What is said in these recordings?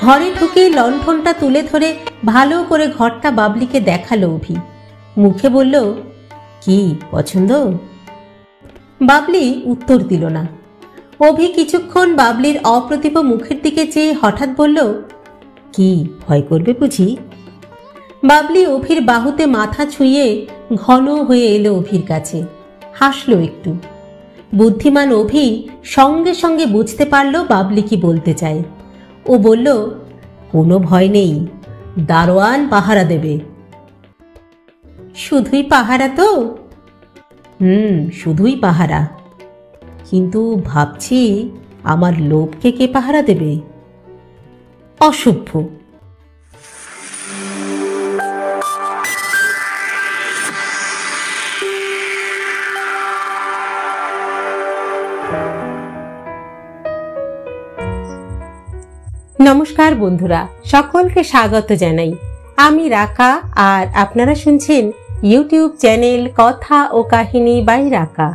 ঘরে ঢুকে লণ্ঠনটা তুলে ধরে ভালো করে ঘরটা বাবলিকে দেখালো অভি। মুখে বলল, কি পছন্দ? বাবলি উত্তর দিল না। অভি কিছুক্ষণ বাবলির অপ্রতিভ মুখের দিকে চেয়ে হঠাৎ বলল, কি ভয় করবে বুঝি? বাবলি অভির বাহুতে মাথা ছুঁয়ে ঘন হয়ে এলো অভির কাছে, হাসল একটু। বুদ্ধিমান অভি সঙ্গে সঙ্গে বুঝতে পারল বাবলি কি বলতে চায়। ও বলল, কোনো ভয় নেই, দারোয়ান পাহারা দেবে। শুধুই পাহারা তো? শুধুই পাহারা, কিন্তু ভাবছি আমার লোভকে কে পাহারা দেবে? অসভ্য। নমস্কার বন্ধুরা, সকলকে স্বাগত জানাই। আমি রাকা, আর আপনারা শুনছেন ইউটিউব চ্যানেল কথা ও কাহিনী বাই রাকা।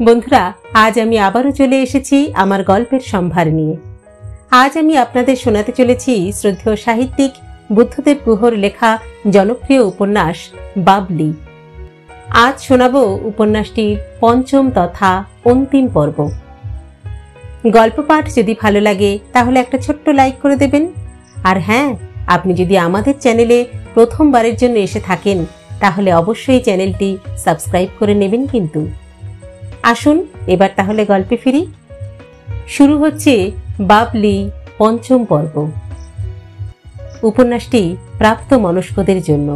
বন্ধুরা, আজ আমি আবারও চলে এসেছি আমার গল্পের সম্ভার নিয়ে। আজ আমি আপনাদের শোনাতে চলেছি শ্রদ্ধেয় সাহিত্যিক বুদ্ধদেব গুহর লেখা জনপ্রিয় উপন্যাস বাবলি। আজ শোনাব উপন্যাসটির পঞ্চম তথা অন্তিম পর্ব। গল্প পাঠ যদি ভালো লাগে তাহলে একটা ছোট্ট লাইক করে দেবেন। আর হ্যাঁ, আপনি যদি আমাদের চ্যানেলে প্রথমবারের জন্য এসে থাকেন তাহলে অবশ্যই চ্যানেলটি সাবস্ক্রাইব করে নেবেন কিন্তু। আসুন এবার তাহলে গল্পে ফিরি। শুরু হচ্ছে বাবলি পঞ্চম পর্ব। উপন্যাসটি প্রাপ্ত মনস্কদের জন্য।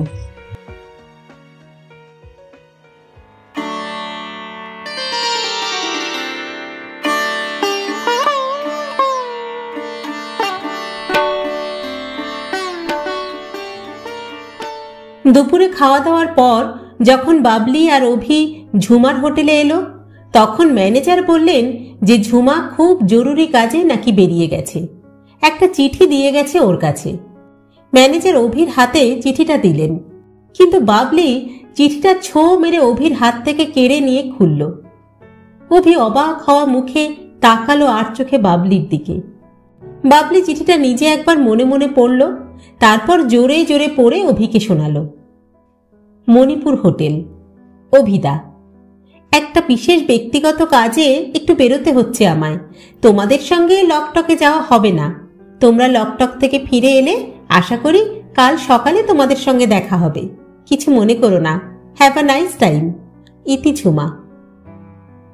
দুপুরে খাওয়া দাওয়ার পর যখন বাবলি আর অভি ঝুমার হোটেলে এলো, তখন ম্যানেজার বললেন যে ঝুমা খুব জরুরি কাজে নাকি বেরিয়ে গেছে, একটা চিঠি দিয়ে গেছে ওর কাছে। ম্যানেজার অভির হাতে চিঠিটা দিলেন, কিন্তু বাবলি চিঠিটা ছো মেরে অভির হাত থেকে কেড়ে নিয়ে খুলল। অভি অবাক হওয়া মুখে তাকালো আর চোখে বাবলির দিকে। বাবলি চিঠিটা নিজে একবার মনে মনে পড়ল, তারপর জোরে জোরে পড়ে অভিকে শোনালো। মণিপুর হোটেল। অভিদা, একটা বিশেষ ব্যক্তিগত কাজে একটু বেরোতে হচ্ছে আমায়। তোমাদের সঙ্গে লকটকে যাওয়া হবে না। তোমরা লকটক থেকে ফিরে এলে আশা করি কাল সকালে তোমাদের সঙ্গে দেখা হবে। কিছু মনে করো না। Have a nice time. ইতি ঝুমা।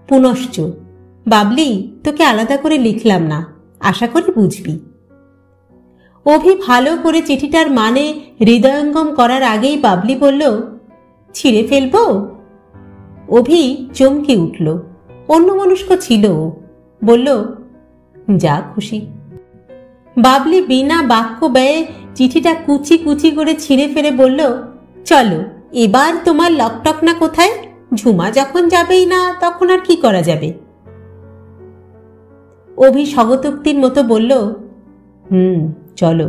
পুনশ্চ। বাবলি, তোকে আলাদা করে লিখলাম না, আশা করি বুঝবি। অভি ভালো করে চিঠিটার মানে হৃদয়ঙ্গম করার আগেই বাবলি বলল, ছিঁড়ে ফেলবো? অভি চমকে উঠল। অন্যমনস্ক ছিল ও। বলল, যা খুশি। বাবলি বিনা বাক্য ব্যয়ে চিঠিটা কুচি কুচি করে ছিঁড়ে ফেলে বলল, চলো এবার তোমার লকটক না কোথায়? ঝুমা যখন যাবেই না তখন আর কি করা যাবে? অভি স্বগতোক্তির মতো বলল, চলো।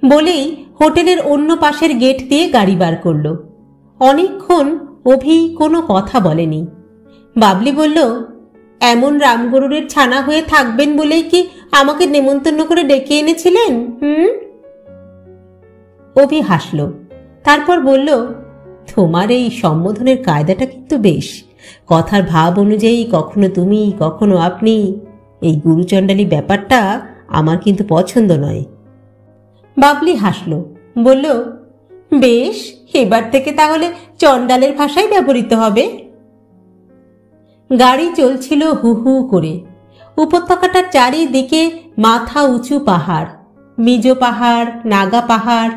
বলেই হোটেলের অন্য পাশের গেট দিয়ে গাড়ি বার করল। অনেকক্ষণ অভি কোনো কথা বলেনি। বাবলি বলল, এমন রামগরুরের ছানা হয়ে থাকবেন বলেই কি আমাকে নেমন্তন্ন করে ডেকে এনেছিলেন? অভি হাসল, তারপর বলল, তোমার এই সম্বোধনের কায়দাটা কিন্তু বেশ। কথার ভাব অনুযায়ী কখনো তুমি কখনো আপনি, এই গুরুচণ্ডালী ব্যাপারটা আমার কিন্তু পছন্দ নয়। বাবলি হাসল, বলল, বেশ, এবার থেকে তাহলে চণ্ডালের ভাষাই ব্যবহৃত হবে। গাড়ি চলছিল হু হু করে। উপত্যকাটার চারিদিকে মাথা উঁচু পাহাড়, মিজ পাহাড়, নাগা পাহাড়।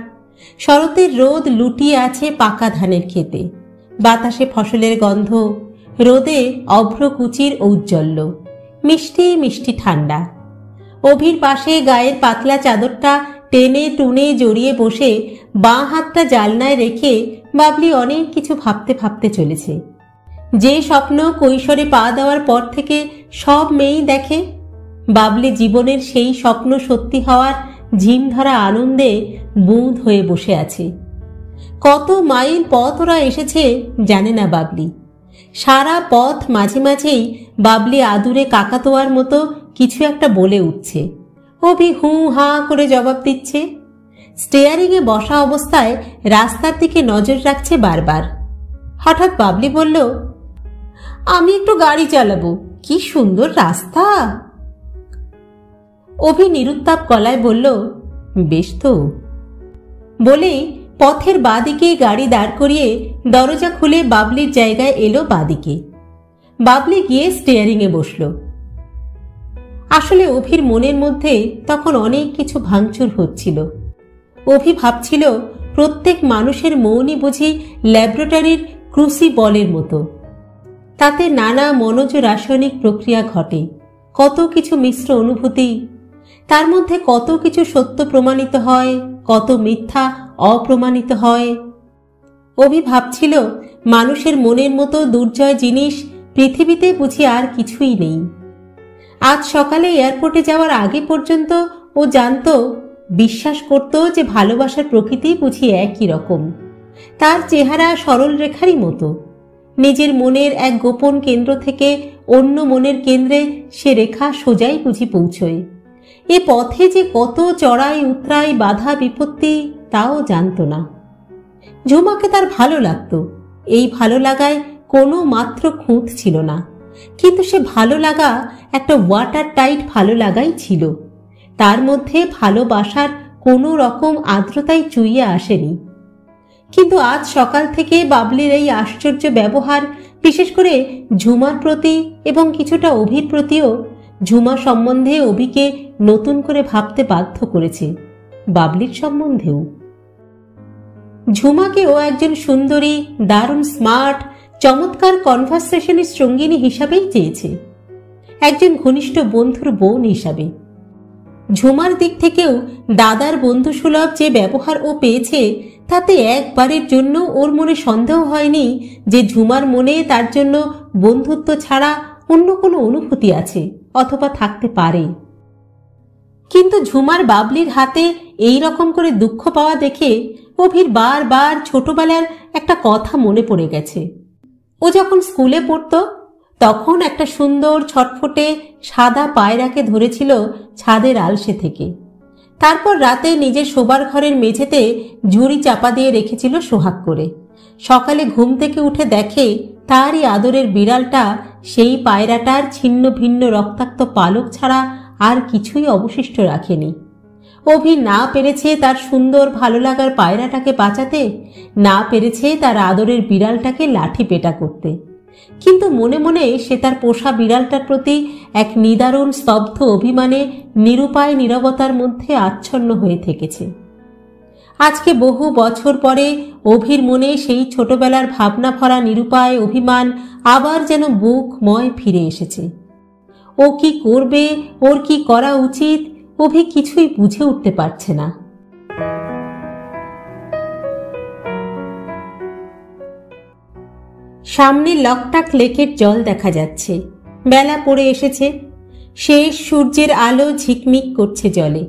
শরতের রোদ লুটিয়ে আছে পাকা ধানের ক্ষেতে। বাতাসে ফসলের গন্ধ, রোদে অভ্রকুচির ঔজ্জ্বল্য, মিষ্টি মিষ্টি ঠান্ডা। অভির পাশে গায়ের পাতলা চাদরটা টেনে টুনে জড়িয়ে বসে বাঁ হাতটা জালনায় রেখে বাবলি অনেক কিছু ভাবতে ভাবতে চলেছে। যে স্বপ্ন কৈশোরে পা দেওয়ার পর থেকে সব মেয়েই দেখে, বাবলি জীবনের সেই স্বপ্ন সত্যি হওয়ার ঝিম ধরা আনন্দে বুঁদ হয়ে বসে আছে। কত মাইল পথ ওরা এসেছে জানে না বাবলি। সারা পথ মাঝে মাঝেই বাবলি আদুরে কাকাতোয়ার মতো কিছু একটা বলে উঠছে। অভি হু হা করে জবাব দিচ্ছে। স্টিয়ারিংয়ে বসা অবস্থায় রাস্তার দিকে নজর রাখছে বারবার। হঠাৎ বাবলি বলল, আমি একটু গাড়ি চালাবো, কি সুন্দর রাস্তা। অভি নিরুত্তাপ গলায় বলল, বেশ তো। বলেই পথের বাঁদিকে গাড়ি দাঁড় করিয়ে দরজা খুলে বাবলির জায়গায় এলো বাঁদিকে। বাবলি গিয়ে স্টিয়ারিংয়ে বসল। আসলে অভির মনের মধ্যে তখন অনেক কিছু ভাঙচুর হচ্ছিল। অভি ভাবছিল, প্রত্যেক মানুষের মনই বুঝি ল্যাবরেটরির ক্রুসিবলের মতো। তাতে নানা মনোজ রাসায়নিক প্রক্রিয়া ঘটে, কত কিছু মিশ্র অনুভূতি, তার মধ্যে কত কিছু সত্য প্রমাণিত হয়, কত মিথ্যা অপ্রমাণিত হয়। অভি ভাবছিল, মানুষের মনের মতো দুর্জয় জিনিস পৃথিবীতে বুঝি আর কিছুই নেই। আজ সকালে এয়ারপোর্টে যাওয়ার আগে পর্যন্ত ও জানত, বিশ্বাস করত যে ভালোবাসার প্রকৃতি বুঝি একই রকম। তার চেহারা সরল রেখারই মতো। নিজের মনের এক গোপন কেন্দ্র থেকে অন্য মনের কেন্দ্রে সে রেখা সোজাই বুঝি পৌঁছয়। এ পথে যে কত চড়াই উতরাই বাধা বিপত্তি তাও জানত না। ঝুমাকে তার ভালো লাগত, এই ভালো লাগায় কোনো মাত্র খুঁত ছিল না। কিন্তু সে ভালো লাগা একটা ওয়াটার টাইট ভালো লাগাই ছিল। তার মধ্যে ভালোবাসার কোনো রকম আর্দ্রতাই চুইয়ে আসেনি। কিন্তু আজ সকাল থেকে বাবলির এই আশ্চর্য ব্যবহার, বিশেষ করে ঝুমার প্রতি এবং কিছুটা অভির প্রতিও, ঝুমা সম্বন্ধে অভিকে নতুন করে ভাবতে বাধ্য করেছে, বাবলির সম্বন্ধেও। ঝুমাকেও একজন সুন্দরী, দারুণ স্মার্ট, চমৎকার কনভারসেশনের সঙ্গিনী হিসাবেই চেয়েছে, একজন ঘনিষ্ঠ বন্ধুর বোন হিসাবে। ঝুমার দিক থেকেও দাদার বন্ধুসুলভ যে ব্যবহার ও পেয়েছে, তাতে একবারের জন্য ওর মনে সন্দেহ হয়নি যে ঝুমার মনে তার জন্য বন্ধুত্ব ছাড়া অন্য কোনো অনুভূতি আছে অথবা থাকতে পারে। কিন্তু ঝুমার বাবলির হাতে এই রকম করে দুঃখ পাওয়া দেখে অভির বারবার ছোটবেলার একটা কথা মনে পড়ে গেছে। ও যখন স্কুলে পড়ত তখন একটা সুন্দর ছটফটে সাদা পায়রাকে ধরেছিল ছাদের আলসে থেকে। তারপর রাতে নিজের শোবার ঘরের মেঝেতে ঝুড়ি চাপা দিয়ে রেখেছিল সোহাগ করে। সকালে ঘুম থেকে উঠে দেখে তারই আদরের বিড়ালটা সেই পায়রাটার ছিন্ন ভিন্ন রক্তাক্ত পালক ছাড়া আর কিছুই অবশিষ্ট রাখেনি। অভি না পেরেছে তার সুন্দর ভালো লাগার পায়রাটাকে বাঁচাতে, না পেরেছে তার আদরের বিড়ালটাকে লাঠি পেটা করতে, কিন্তু মনে মনে সে তার পোষা বিড়ালটার প্রতি এক নিদারুণ স্তব্ধ অভিমানে নিরুপায় নীরবতার মধ্যে আচ্ছন্ন হয়ে থেকেছে। আজকে বহু বছর পরে অভির মনে সেই ছোটবেলার ভাবনা ভরা নিরুপায় অভিমান আবার যেন বুকময় ফিরে এসেছে। ও কি করবে, ওর কি করা উচিত, অভি কিছুই বুঝে উঠতে পারছে না। সামনে লকটাক লেকের জল দেখা যাচ্ছে। বেলা পড়ে এসেছে, শেষ সূর্যের আলো ঝিকমিক করছে জলে।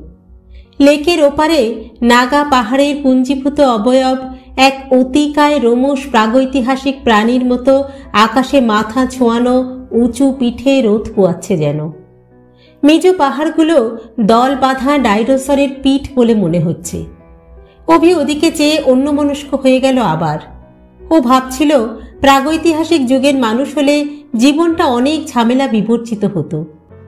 লেকের ওপারে নাগা পাহাড়ের পুঞ্জীভূত অবয়ব এক অতিকায় রোমশ প্রাগৈতিহাসিক প্রাণীর মতো আকাশে মাথা ছোঁয়ানো উঁচু পিঠে রোদ পোয়াচ্ছে যেন। মেজ পাহাড়গুলো দল বাঁধা ডাইনোসরের পিঠ বলে মনে হচ্ছে। অভি ওদিকে চেয়ে অন্যমনস্ক হয়ে গেল আবার। ও ভাবছিল, প্রাগৈতিহাসিক যুগের মানুষ হলে জীবনটা অনেক ঝামেলা বিবর্জিত হতো।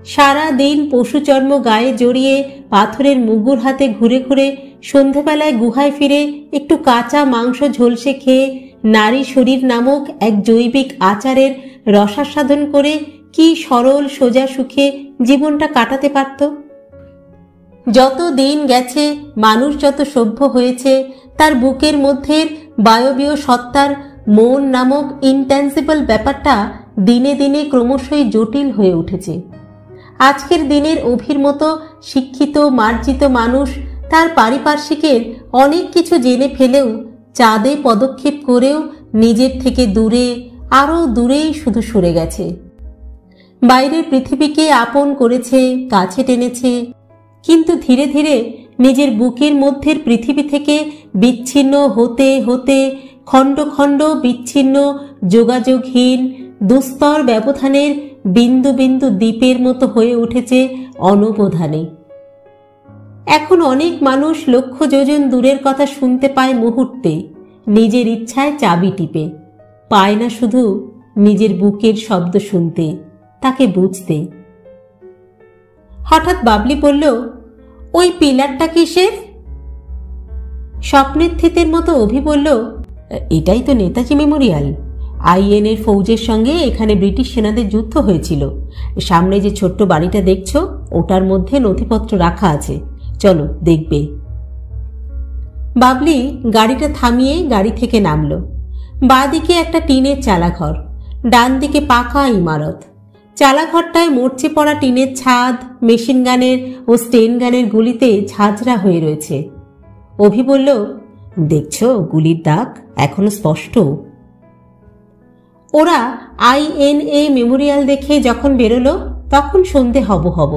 সারা দিন পশুচর্ম গায়ে জড়িয়ে পাথরের মুগুর হাতে ঘুরে ঘুরে সন্ধেবেলায় গুহায় ফিরে একটু কাঁচা মাংস ঝলসে খেয়ে নারী শরীর নামক এক জৈবিক আচারের রসাস্বাদন করে কি সরল সোজা সুখে জীবনটা কাটাতে পারত। যত দিন গেছে, মানুষ যত সভ্য হয়েছে, তার বুকের মধ্যে বায়বীয় সত্তার মন নামক ইনট্যাঞ্জিবল ব্যাপারটা দিনে দিনে ক্রমশই জটিল হয়ে উঠেছে। আজকের দিনের অভির মতো শিক্ষিত মার্জিত মানুষ তার পারিপার্শ্বিকের অনেক কিছু জেনে ফেলেও, চাঁদে পদক্ষেপ করেও নিজের থেকে দূরে, আরও দূরেই শুধু সরে গেছে। বাইরের পৃথিবীকে আপন করেছে, কাছে টেনেছে, কিন্তু ধীরে ধীরে নিজের বুকের মধ্যের পৃথিবী থেকে বিচ্ছিন্ন হতে হতে খণ্ড খণ্ড বিচ্ছিন্ন যোগাযোগহীন দুস্তর ব্যবধানের বিন্দু বিন্দু দ্বীপের মতো হয়ে উঠেছে অনবধানে। এখন অনেক মানুষ লক্ষ যোজন দূরের কথা শুনতে পায় মুহূর্তে, নিজের ইচ্ছায় চাবি টিপে। পায় না শুধু নিজের বুকের শব্দ শুনতে, তাকে বুঝতে। হঠাৎ বাবলি বলল, ওই পিলারটা কিসের? স্বপ্নের থিতের মতো অভি বলল, এটাই তো নেতাজি মেমোরিয়াল। IN এর ফৌজের সঙ্গে এখানে ব্রিটিশ সেনাদের যুদ্ধ হয়েছিল। সামনে যে ছোট্ট বাড়িটা দেখছো, ওটার মধ্যে নথিপত্র রাখা আছে, চলো দেখবে। বাবলি গাড়িটা থামিয়ে গাড়ি থেকে নামলো। বাঁ দিকে একটা টিনের চালাঘর, ডান দিকে পাকা ইমারত। চালাঘরটায় মরচে পড়া টিনের ছাদ, মেশিন গানের ও স্টেন গানের গুলিতে ঝাঁঝরা হয়ে রয়েছে। অভি বলল, দেখছো গুলির দাগ এখনো স্পষ্ট। ওরা INA মেমোরিয়াল দেখে যখন বেরোলো তখন সন্ধে হব হব।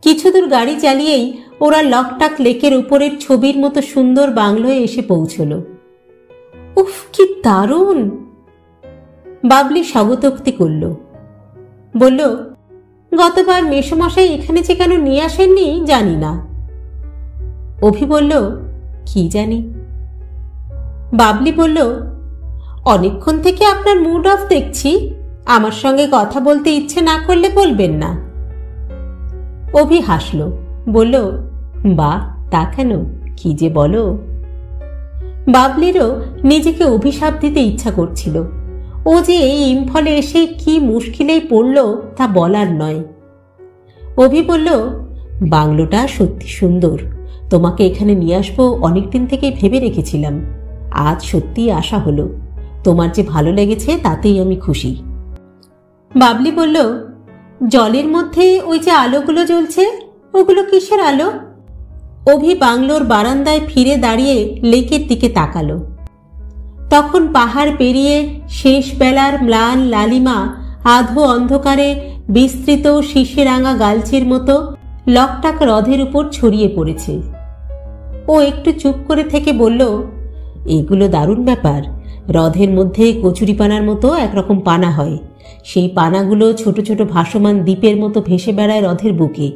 কিছু দূর গাড়ি চালিয়েই ওরা লকটাক লেকের উপরের ছবির মতো সুন্দর বাংলোয় এসে পৌঁছল। উফ, কি দারুণ! বাবলি স্বাগতোক্তি করল। বলল, গতবার মেসোমশাই এখানে যে কেন নিয়ে আসেননি জানি না। অভি বলল, কি জানি। বাবলি বলল, অনেকক্ষণ থেকে আপনার মুড অফ দেখছি, আমার সঙ্গে কথা বলতে ইচ্ছে না করলে বলবেন না। অভি হাসল, বলল, বাহ, তা কেন, কি যে বলো। বাবলিরও নিজেকে অভিশাপ দিতে ইচ্ছা করছিল। ও যে এই ইম্ফলে এসে কি মুশকিলেই পড়ল তা বলার নয়। অভি বলল, বাংলোটা সত্যি সুন্দর, তোমাকে এখানে নিয়ে আসবো অনেকদিন থেকেই ভেবে রেখেছিলাম। আজ সত্যিই আশা হলো। তোমার যে ভালো লেগেছে তাতেই আমি খুশি। বাবলি বলল, জলের মধ্যে ওই যে আলোগুলো জ্বলছে, ওগুলো কিসের আলো? অভি বাংলোর বারান্দায় ফিরে দাঁড়িয়ে লেকের দিকে তাকালো। তখন পাহাড় পেরিয়ে শেষ বেলার ম্লান লালিমা আধো অন্ধকারে বিস্তৃত শিশিরাঙা গালচির মতো লকটাক হ্রদের উপর ছড়িয়ে পড়েছে। ও একটু চুপ করে থেকে বলল, এগুলো দারুণ ব্যাপার। হ্রদের মধ্যে কচুরিপানার মতো একরকম পানা হয়। সেই পানাগুলো ছোট ছোট ভাসমান দ্বীপের মতো ভেসে বেড়ায় হ্রদের বুকে।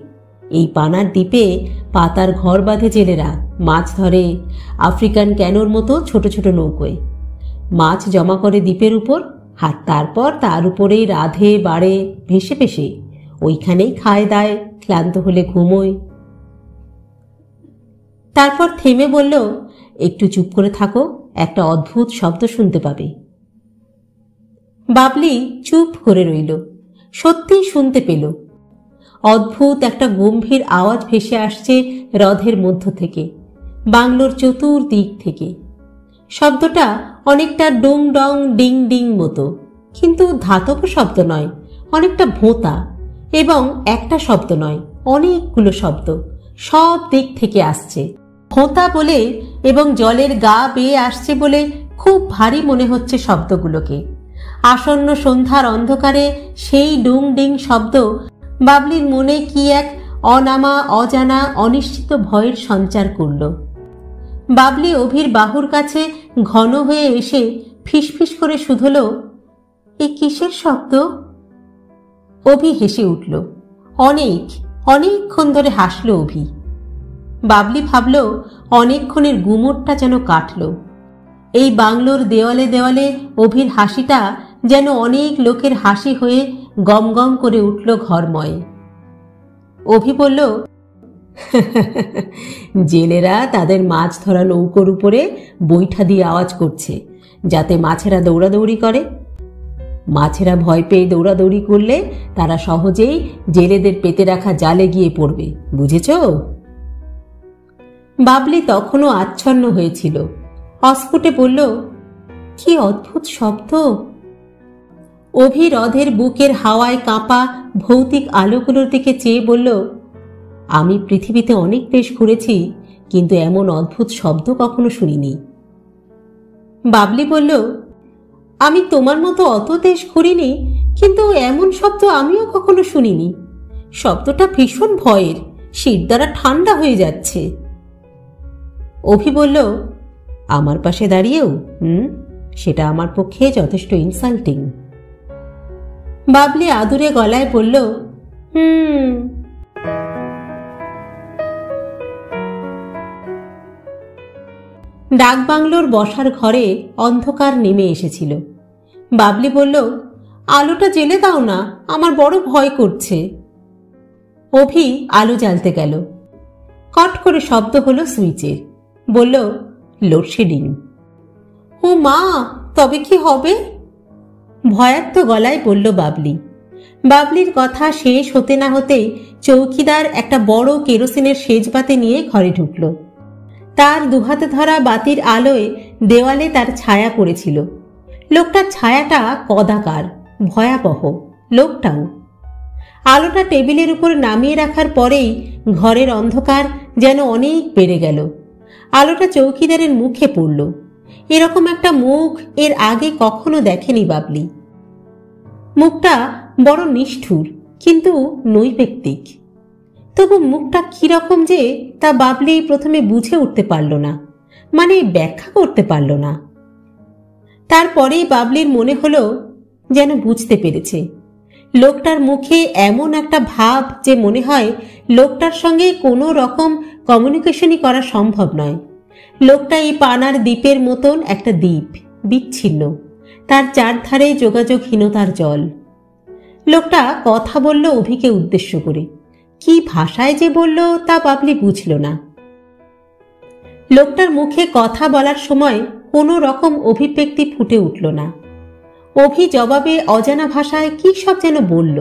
এই পানার দ্বীপে পাতার ঘর বাঁধে জেলেরা, মাছ ধরে আফ্রিকান ক্যানোর মতো ছোট ছোট নৌকোয়। মাছ জমা করে দ্বীপের উপর, আর তারপর তার উপরেই রাধে বাড়ে ভেসে ভেসে। ওইখানেই খায় দায়, ক্লান্ত হলে ঘুমোয়। তারপর থেমে বলল, একটু চুপ করে থাকো, একটা অদ্ভুত শব্দ শুনতে পাবে। বাবলি চুপ করে রইল। সত্যিই শুনতে পেল। অদ্ভুত একটা গম্ভীর আওয়াজ ভেসে আসছে হ্রদের মধ্য থেকে, বাংলোর চতুর্দিক থেকে। শব্দটা অনেকটা ডুং ডং ডিং ডিং মতো, কিন্তু ধাতব শব্দ নয়, অনেকটা ভোঁতা। এবং একটা শব্দ নয়, অনেকগুলো শব্দ সব দিক থেকে আসছে। ভোঁতা বলে এবং জলের গা বেয়ে আসছে বলে খুব ভারী মনে হচ্ছে শব্দগুলোকে। আসন্ন সন্ধ্যার অন্ধকারে সেই ডুং ডিং শব্দ বাবলির মনে কি এক অনামা অজানা অনিশ্চিত ভয়ের সঞ্চার করল। বাবলি অভির বাহুর কাছে ঘন হয়ে এসে ফিসফিস করে শুধল, এ কিসের শব্দ? অভি হেসে উঠল। অনেকক্ষণ ধরে হাসল অভি। বাবলি ভাবল, অনেকক্ষণের গুমোটটা যেন কাটল। এই বাংলোর দেওয়ালে দেওয়ালে অভির হাসিটা যেন অনেক লোকের হাসি হয়ে গম গম করে উঠল ঘরময়। অভি বলল, জেলেরা তাদের মাছ ধরা নৌকোর উপরে বৈঠা দিয়ে আওয়াজ করছে, যাতে মাছেরা দৌড়াদৌড়ি করে। মাছেরা ভয় পেয়ে দৌড়াদৌড়ি করলে তারা সহজেই জেলেদের পেতে রাখা জালে গিয়ে পড়বে, বুঝেছ? বাবলি তখনও আচ্ছন্ন হয়েছিল। অস্ফুটে বলল, কি অদ্ভুত শব্দ। অভি হ্রদের বুকের হাওয়ায় কাঁপা ভৌতিক আলোগুলোর দিকে চেয়ে বলল, আমি পৃথিবীতে অনেক দেশ ঘুরেছি, কিন্তু এমন অদ্ভুত শব্দ কখনো শুনিনি। বাবলি বলল, আমি তোমার মতো অত দেশ ঘুরিনি, কিন্তু এমন শব্দ আমিও কখনো শুনিনি। শব্দটা ভীষণ ভয়ের, শীত দ্বারা ঠান্ডা হয়ে যাচ্ছে। অভি বলল, আমার পাশে দাঁড়িয়েও? সেটা আমার পক্ষে যথেষ্ট ইনসাল্টিং। বাবলি আদুরে গলায় বলল, ডাকবাংলোর বসার ঘরে অন্ধকার নেমে এসেছিল। বাবলি বলল, আলোটা জ্বেলে দাও না, আমার বড় ভয় করছে। অভি আলো জ্বালতে গেল। কট করে শব্দ হলো সুইচের। বলল, লোডশেডিং। ও মা, তবে কি হবে? ভয়ার্ত গলায় বলল বাবলি। বাবলির কথা শেষ হতে না হতেই চৌকিদার একটা বড় কেরোসিনের সেজবাতি নিয়ে ঘরে ঢুকল। তার দুহাতে ধরা বাতির আলোয় দেওয়ালে তার ছায়া পড়েছিল। লোকটার ছায়াটা কদাকার, ভয়াবহ। লোকটাও। আলোটা টেবিলের উপর নামিয়ে রাখার পরেই ঘরের অন্ধকার যেন অনেক বেড়ে গেল। আলোটা চৌকিদারের মুখে পড়ল। এরকম একটা মুখ এর আগে কখনো দেখেনি বাবলি। মুখটা বড় নিষ্ঠুর, কিন্তু নৈবেক্তিক। তবু মুখটা কিরকম যে তা বাবলি প্রথমে বুঝে উঠতে পারল না, মানে ব্যাখ্যা করতে পারল না। তারপরেই বাবলির মনে হলো যেন বুঝতে পেরেছে। লোকটার মুখে এমন একটা ভাব যে মনে হয় লোকটার সঙ্গে কোনো রকম কমিউনিকেশনই করা সম্ভব নয়। লোকটা এই পানার দ্বীপের মতন একটা দ্বীপ, বিচ্ছিন্ন, তার চারধারে যোগাযোগহীনতার জল। লোকটা কথা বলল অভিকে উদ্দেশ্য করে। কি ভাষায় যে বলল তা বাবলি বুঝল না। লোকটার মুখে কথা বলার সময় কোনো রকম অভিব্যক্তি ফুটে উঠল না। অভি জবাবে অজানা ভাষায় কি সব যেন বলল।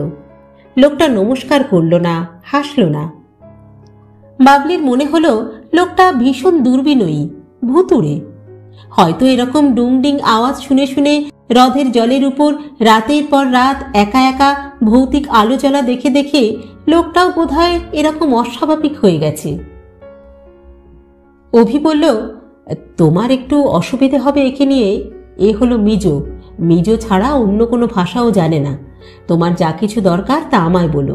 লোকটা নমস্কার করল না, হাসল না। বাবলির মনে হলো লোকটা ভীষণ দুর্বিনয়ী, ভুতুড়ে। হয়তো এরকম ডুংডিং আওয়াজ শুনে শুনে হ্রদের জলের উপর রাতের পর রাত একা একা ভৌতিক আলো জ্বলা দেখে দেখে লোকটাও বোধহয় এরকম অস্বাভাবিক হয়ে গেছে। অভি বলল, তোমার একটু অসুবিধে হবে একে নিয়ে। এ হলো মিজো। মিজো ছাড়া অন্য কোনো ভাষাও জানে না। তোমার যা কিছু দরকার তা আমায় বলো।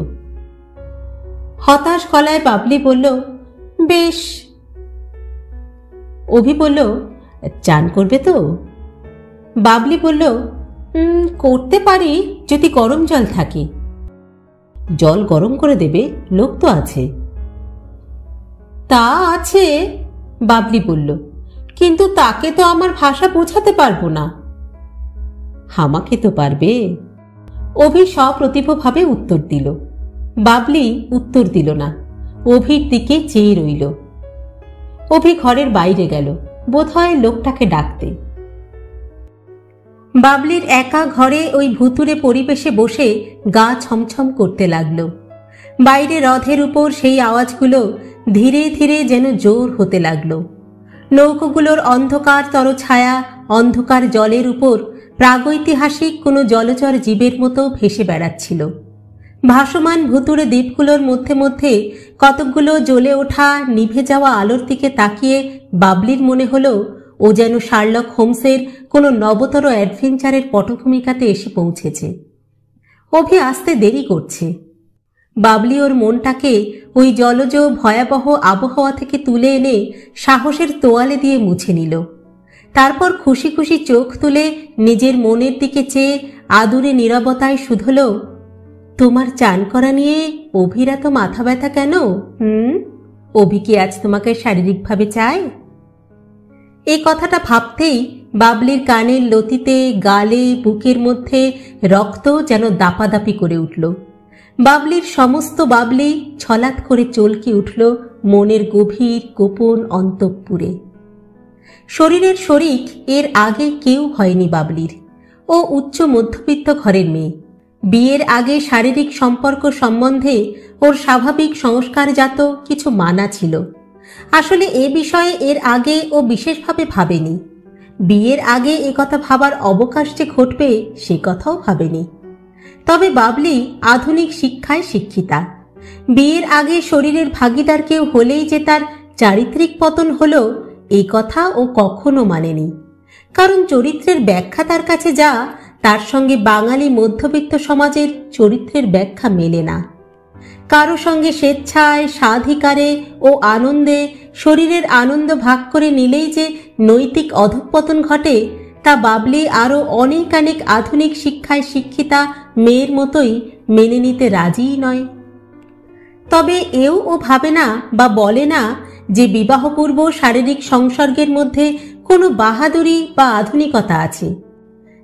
হতাশ গলায় বাবলি বলল, বেশ। অভি বলল, চান করবে তো? বাবলি বলল, করতে পারি যদি গরম জল থাকে। জল গরম করে দেবে, লোক তো আছে। তা আছে, বাবলি বলল, কিন্তু তাকে তো আমার ভাষা বোঝাতে পারবো না। আমাকে তো পারবে। অভি সপ্রতিভভাবে উত্তর দিল। বাবলি উত্তর দিল না, অভির দিকে চেয়ে রইল। অভি ঘরের বাইরে গেল, বোধহয় লোকটাকে ডাকতে। বাবলির একা ঘরে ওই ভুতুরে পরিবেশে বসে গা ছমছম করতে লাগল। বাইরে হ্রদের উপর সেই আওয়াজগুলো ধীরে ধীরে যেন জোর হতে লাগল। নৌকোগুলোর অন্ধকারতর ছায়া অন্ধকার জলের উপর প্রাগৈতিহাসিক কোনো জলচর জীবের মতো ভেসে বেড়াচ্ছিল। ভাসমান ভুতুরে দ্বীপগুলোর মধ্যে মধ্যে কতকগুলো জ্বলে ওঠা নিভে যাওয়া আলোর দিকে তাকিয়ে বাবলির মনে হলো ও যেন শার্লক হোমসের কোনো নবতর অ্যাডভেঞ্চারের পটভূমিকাতে এসে পৌঁছেছে। অভি আসতে দেরি করছে। বাবলি ওর মনটাকে ওই জলজ ভয়াবহ আবহাওয়া থেকে তুলে এনে সাহসের তোয়ালে দিয়ে মুছে নিল। তারপর খুশি খুশি চোখ তুলে নিজের মনের দিকে চেয়ে আদুরে নীরবতায় শুধল, তোমার চান করা নিয়ে অভির এত মাথা ব্যথা কেন? অভি কি আজ তোমাকে শারীরিকভাবে চায়? এই কথাটা ভাবতেই বাবলির কানের লতিতে, গালে, বুকের মধ্যে রক্ত যেন দাপাদাপি করে উঠল। বাবলির সমস্ত বাবলি ছলাৎ করে চলকে উঠল মনের গভীর গোপন অন্তঃপুরে। শরীরের শরিক এর আগে কেউ হয়নি বাবলির। ও উচ্চ মধ্যবিত্ত ঘরের মেয়ে। বিয়ের আগে শারীরিক সম্পর্ক সম্বন্ধে ওর স্বাভাবিক সংস্কারজাত কিছু মানা ছিল। আসলে এ বিষয়ে এর আগে ও বিশেষভাবে ভাবেনি। বিয়ের আগে এ কথা ভাবার অবকাশ যে ঘটবে সে কথাও ভাবেনি। তবে বাবলি আধুনিক শিক্ষায় শিক্ষিতা। বিয়ের আগে শরীরের ভাগীদার কেউ হলেই যে তার চারিত্রিক পতন হলো এই কথা ও কখনো মানেনি। কারণ চরিত্রের ব্যাখ্যা তার কাছে যা, তার সঙ্গে বাঙালি মধ্যবিত্ত সমাজের চরিত্রের ব্যাখ্যা মেলে না। কারো সঙ্গে স্বেচ্ছায়, স্বাধিকারে ও আনন্দে শরীরের আনন্দ ভাগ করে নিলেই যে নৈতিক অধঃপতন ঘটে তা বাবলি আরও অনেক আধুনিক শিক্ষায় শিক্ষিতা মেয়ের মতোই মেনে নিতে রাজিই নয়। তবে এও ও ভাবে না বা বলে না যে বিবাহপূর্ব শারীরিক সংসর্গের মধ্যে কোনো বাহাদুরি বা আধুনিকতা আছে।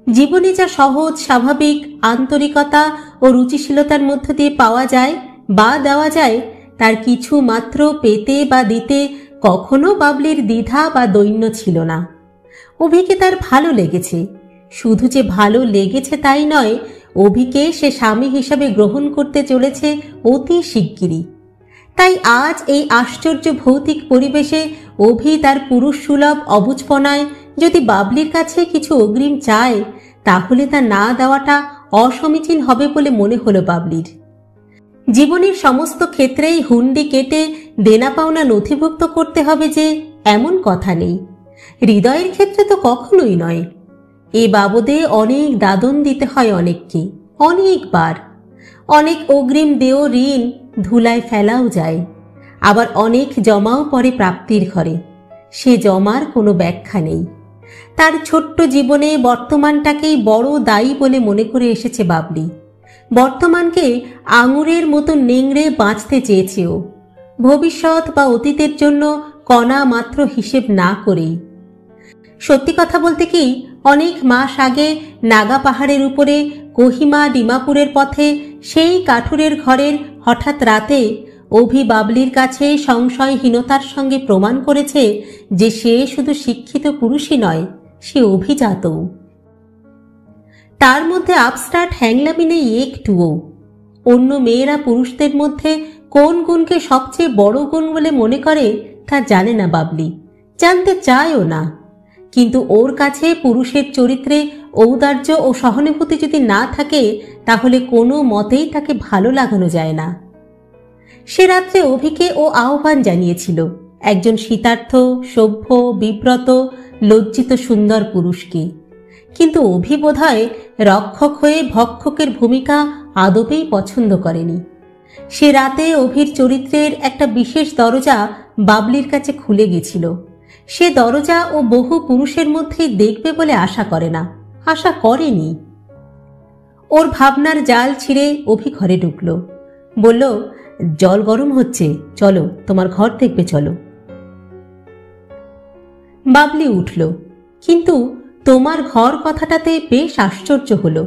জীবনে যা সহজ, স্বাভাবিক আন্তরিকতা ও রুচিশীলতার মধ্য দিয়ে পাওয়া যায় বা দেওয়া যায়, তার কিছু মাত্র পেতে বা দিতে কখনো বাবলির দ্বিধা বা দৈন্য ছিল না। অভিকে তার ভালো লেগেছে। শুধু যে ভালো লেগেছে তাই নয়, অভিকে সে স্বামী হিসাবে গ্রহণ করতে চলেছে অতি শিগগিরই। তাই আজ এই আশ্চর্য ভৌতিক পরিবেশে অভি তার পুরুষ সুলভ অবুঝপনায় যদি বাবলির কাছে কিছু অগ্রিম চায়, তাহলে তা না দেওয়াটা অসমীচীন হবে বলে মনে হলো বাবলির। জীবনের সমস্ত ক্ষেত্রেই হুন্ডি কেটে দেনা পাওনা নথিভুক্ত করতে হবে যে এমন কথা নেই। হৃদয়ের ক্ষেত্রে তো কখনোই নয়। এ বাবদে অনেক দাদন দিতে হয় অনেককে, অনেকবার। অনেক অগ্রিম দেয় ঋণ ধুলায় ফেলাও যায়, আবার অনেক জমাও পড়ে প্রাপ্তির ঘরে। সে জমার কোনো ব্যাখ্যা নেই। তার ছোট্ট জীবনে বর্তমানটাকেই বড় দায়ী বলে মনে করে এসেছে বাবলি। বর্তমানকে আঙুরের মতো নেংড়ে বাঁচতে চেয়েছে ও, ভবিষ্যৎ বা অতীতের জন্য কণা মাত্র হিসেব না করেই। সত্যি কথা বলতে কি, অনেক মাস আগে নাগা পাহাড়ের উপরে কোহিমা ডিমাপুরের পথে সেই কাঠুরের ঘরের হঠাৎ রাতে অভি বাবলির কাছে সংশয়হীনতার সঙ্গে প্রমাণ করেছে যে সে শুধু শিক্ষিত পুরুষই নয়, সে অভিজাতও। তার মধ্যে আপস্টার্ট হ্যাংলামি নেই একটুও। অন্য মেয়েরা পুরুষদের মধ্যে কোন গুণকে সবচেয়ে বড় গুণ বলে মনে করে তা জানে না বাবলি, জানতে চায়ও না। কিন্তু ওর কাছে পুরুষের চরিত্রে ঔদার্য ও সহানুভূতি যদি না থাকে, তাহলে কোনো মতেই তাকে ভালো লাগানো যায় না। সে রাত্রে অভিকে ও আহ্বান জানিয়েছিল একজন শীতার্থ, সভ্য, বিব্রত, লজ্জিত সুন্দর পুরুষকে। কিন্তু অভি বোধহয় রক্ষক হয়ে ভক্ষকের ভূমিকা আদপেই পছন্দ করেনি। সে রাতে অভির চরিত্রের একটা বিশেষ দরজা বাবলির কাছে খুলে গেছিল। সে দরজা ও বহু পুরুষের মধ্যেই দেখবে বলে আশা করে না, আশা করেনি। ওর ভাবনার জাল ছিঁড়ে অভি ঘরে ঢুকল, বলল, জল গরম হচ্ছে, চলো তোমার ঘর দেখবে চলো। বাবলি উঠল, কিন্তু তোমার ঘর কথাটাতে বেশ আশ্চর্য হলো।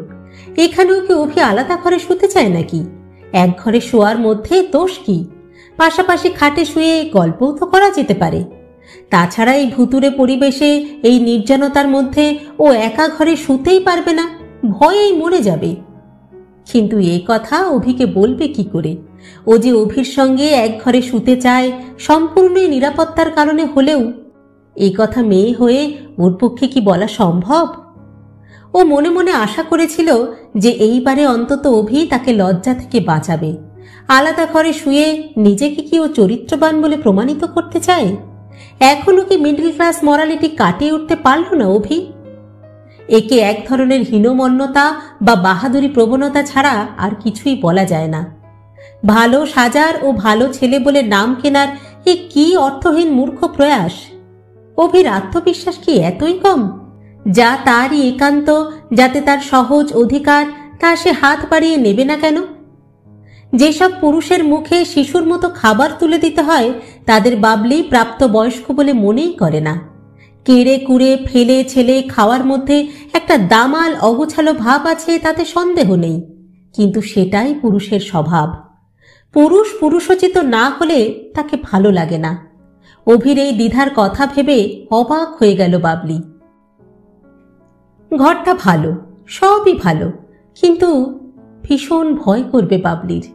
এখানেও কি অভি আলাদা ঘরে শুতে চায় নাকি? এক ঘরে শোয়ার মধ্যে দোষ কি? পাশাপাশি খাটে শুয়ে গল্পও তো করা যেতে পারে। তাছাড়া এই ভুতুরে পরিবেশে, এই নির্জনতার মধ্যে ও একা ঘরে শুতেই পারবে না, ভয়েই মরে যাবে। কিন্তু এ কথা অভিকে বলবে কি করে? ও যে অভির সঙ্গে এক ঘরে শুতে চায় সম্পূর্ণই নিরাপত্তার কারণে হলেও, এই কথা মেয়ে হয়ে ওর পক্ষে কি বলা সম্ভব? ও মনে মনে আশা করেছিল যে এইবারে অন্তত অভি তাকে লজ্জা থেকে বাঁচাবে। আলাদা ঘরে শুয়ে নিজেকে কি ও চরিত্রবান বলে প্রমাণিত করতে চায়? এখনো কি মিডল ক্লাস মরালিটি কাটিয়ে উঠতে পারল না অভি? একে এক ধরনের হীনমন্যতা বা বাহাদুরি প্রবণতা ছাড়া আর কিছুই বলা যায় না। ভালো সাজার ও ভালো ছেলে বলে নাম কেনার এ কি অর্থহীন মূর্খ প্রয়াস! অভির আত্মবিশ্বাস কি এতই কম? যা তারই একান্ত, যাতে তার সহজ অধিকার, তা সে হাত বাড়িয়ে নেবে না কেন? যেসব পুরুষের মুখে শিশুর মতো খাবার তুলে দিতে হয়, তাদের বাবলি প্রাপ্ত বয়স্ক বলে মনেই করে না। কেড়ে কুড়ে ফেলে ছেলে খাওয়ার মধ্যে একটা দামাল অগোছালো ভাব আছে, তাতে সন্দেহ নেই, কিন্তু সেটাই পুরুষের স্বভাব। পুরুষ পুরুষোচিত না হলে তাকে ভালো লাগে না। অভির এই দ্বিধার কথা ভেবে অবাক হয়ে গেল বাবলি। ঘরটা ভালো, সবই ভালো, কিন্তু ভীষণ ভয় করবে বাবলির।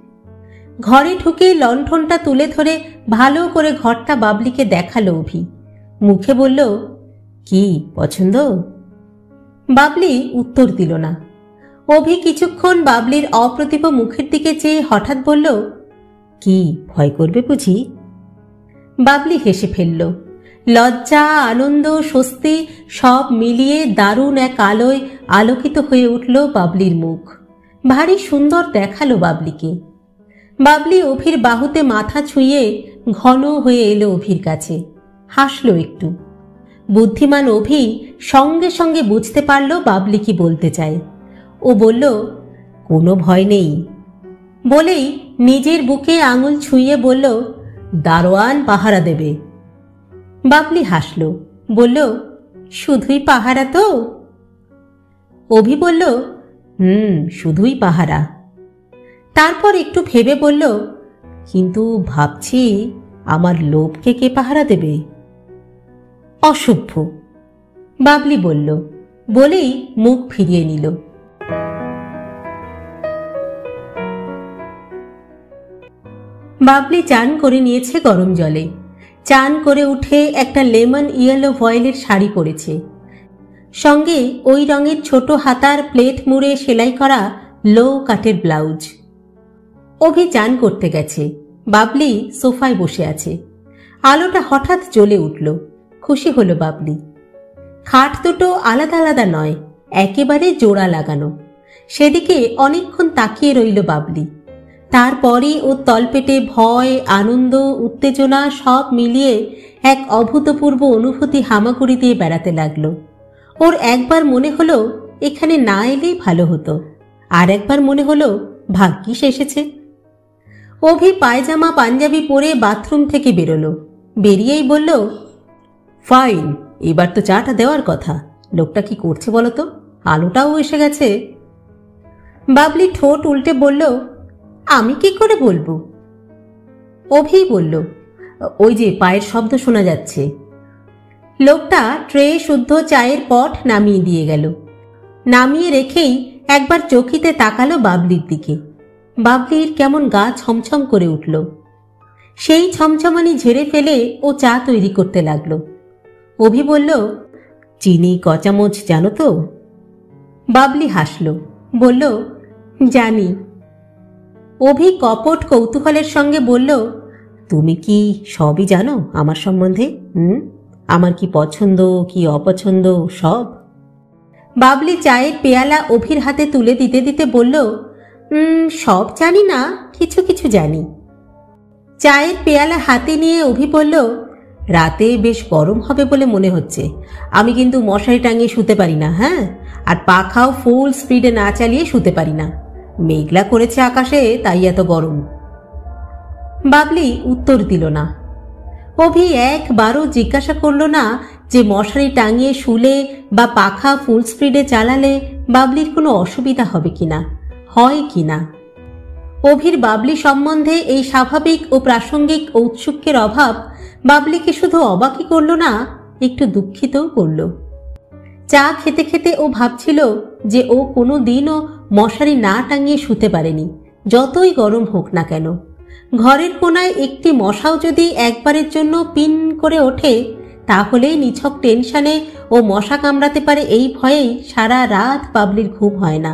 ঘরে ঢুকে লণ্ঠনটা তুলে ধরে ভালো করে ঘরটা বাবলিকে দেখালো অভি। মুখে বলল, কি পছন্দ? বাবলি উত্তর দিল না। অভি কিছুক্ষণ বাবলির অপ্রতিভ মুখের দিকে চেয়ে হঠাৎ বলল, কি ভয় করবে বুঝি? বাবলি হেসে ফেলল। লজ্জা, আনন্দ, স্বস্তি সব মিলিয়ে দারুণ এক আলোয় আলোকিত হয়ে উঠল বাবলির মুখ। ভারী সুন্দর দেখালো বাবলিকে। বাবলি অভির বাহুতে মাথা ছুঁয়ে ঘন হয়ে এলো অভির কাছে, হাসলো একটু। বুদ্ধিমান অভি সঙ্গে সঙ্গে বুঝতে পারল বাবলি কি বলতে চায়। ও বলল, কোনো ভয় নেই। বলেই নিজের বুকে আঙুল ছুঁয়ে বলল, দারোয়ান পাহারা দেবে, বাবলি হাসল, বলল, শুধুই পাহারা তো? অভি বলল, শুধুই পাহারা। তারপর একটু ভেবে বলল, কিন্তু ভাবছি আমার লোভকে কে পাহারা দেবে? অসভ্য, বাবলি বলল, বলেই মুখ ফিরিয়ে নিল। বাবলি চান করে নিয়েছে গরম জলে। চান করে উঠে একটা লেমন ইয়েলো ভয়েলের শাড়ি পরেছে, সঙ্গে ওই রঙের ছোট হাতার প্লেট মুড়ে সেলাই করা লো কাটের ব্লাউজ। অভি চান করতে গেছে, বাবলি সোফায় বসে আছে। আলোটা হঠাৎ জ্বলে উঠল, খুশি হলো বাবলি। খাট দুটো আলাদা আলাদা নয়, একেবারে জোড়া লাগানো। সেদিকে অনেকক্ষণ তাকিয়ে রইল বাবলি। তারপরই ওর তলপেটে ভয়, আনন্দ, উত্তেজনা সব মিলিয়ে এক অভূতপূর্ব অনুভূতি হামাগুড়ি দিয়ে বেড়াতে লাগলো। ওর একবার মনে হলো এখানে না এলেই ভালো হতো, আর একবার মনে হলো ভাগ্যিস এসেছে। অভি পায়জামা পাঞ্জাবি পরে বাথরুম থেকে বেরোলো। বেরিয়েই বলল, ফাইন, এবার তো চাটা দেওয়ার কথা। লোকটা কি করছে বলো তো? আলোটাও এসে গেছে। বাবলি ঠোঁট উল্টে বলল, আমি কি করে বলবো? অভি বলল, ওই যে পায়ের শব্দ শোনা যাচ্ছে। লোকটা ট্রে শুদ্ধ চায়ের পট নামিয়ে দিয়ে গেল। নামিয়ে রেখেই একবার চকিতে তাকালো বাবলির দিকে। বাবলির কেমন গা ছমছম করে উঠল। সেই ছমছমানি ঝেড়ে ফেলে ও চা তৈরি করতে লাগলো। অভি বলল, চিনি ক চামচ জানো তো? বাবলি হাসল, বলল, জানি। অভি কপট কৌতূহলের সঙ্গে বলল, তুমি কি সবই জানো আমার সম্বন্ধে? আমার কি পছন্দ কি অপছন্দ সব? বাবলি চায়ের পেয়ালা অভির হাতে তুলে দিতে দিতে বলল, সব জানি না, কিছু কিছু জানি। চায়ের পেয়ালা হাতে নিয়ে অভি বলল, রাতে বেশ গরম হবে বলে মনে হচ্ছে। আমি কিন্তু মশারি টাঙিয়ে শুতে পারি না, হ্যাঁ? আর পাখাও ফুল স্পিডে না চালিয়ে শুতে পারি না। মেঘলা করেছে আকাশে, তাই এত গরম। বাবলি উত্তর দিল না। অভি একবারও জিজ্ঞাসা করল না যে মশারি টাঙিয়ে শুলে বা পাখা ফুল স্পিডে চালালে বাবলির কোনো অসুবিধা হবে কিনা, হয় কিনা। অভির বাবলি সম্বন্ধে এই স্বাভাবিক ও প্রাসঙ্গিক ঔৎসুক্যের অভাব বাবলিকে শুধু অবাকই করল না, একটু দুঃখিতও করল। চা খেতে খেতে ও ভাবছিল যে ও কোনো দিনও মশারি না টাঙিয়ে শুতে পারেনি, যতই গরম হোক না কেন। ঘরের কোনায় একটি মশাও যদি একবারের জন্য পিন করে ওঠে, তাহলেই নিছক টেনশনে ও মশা কামড়াতে পারে এই ভয়েই সারা রাত বাবলির ঘুম হয় না।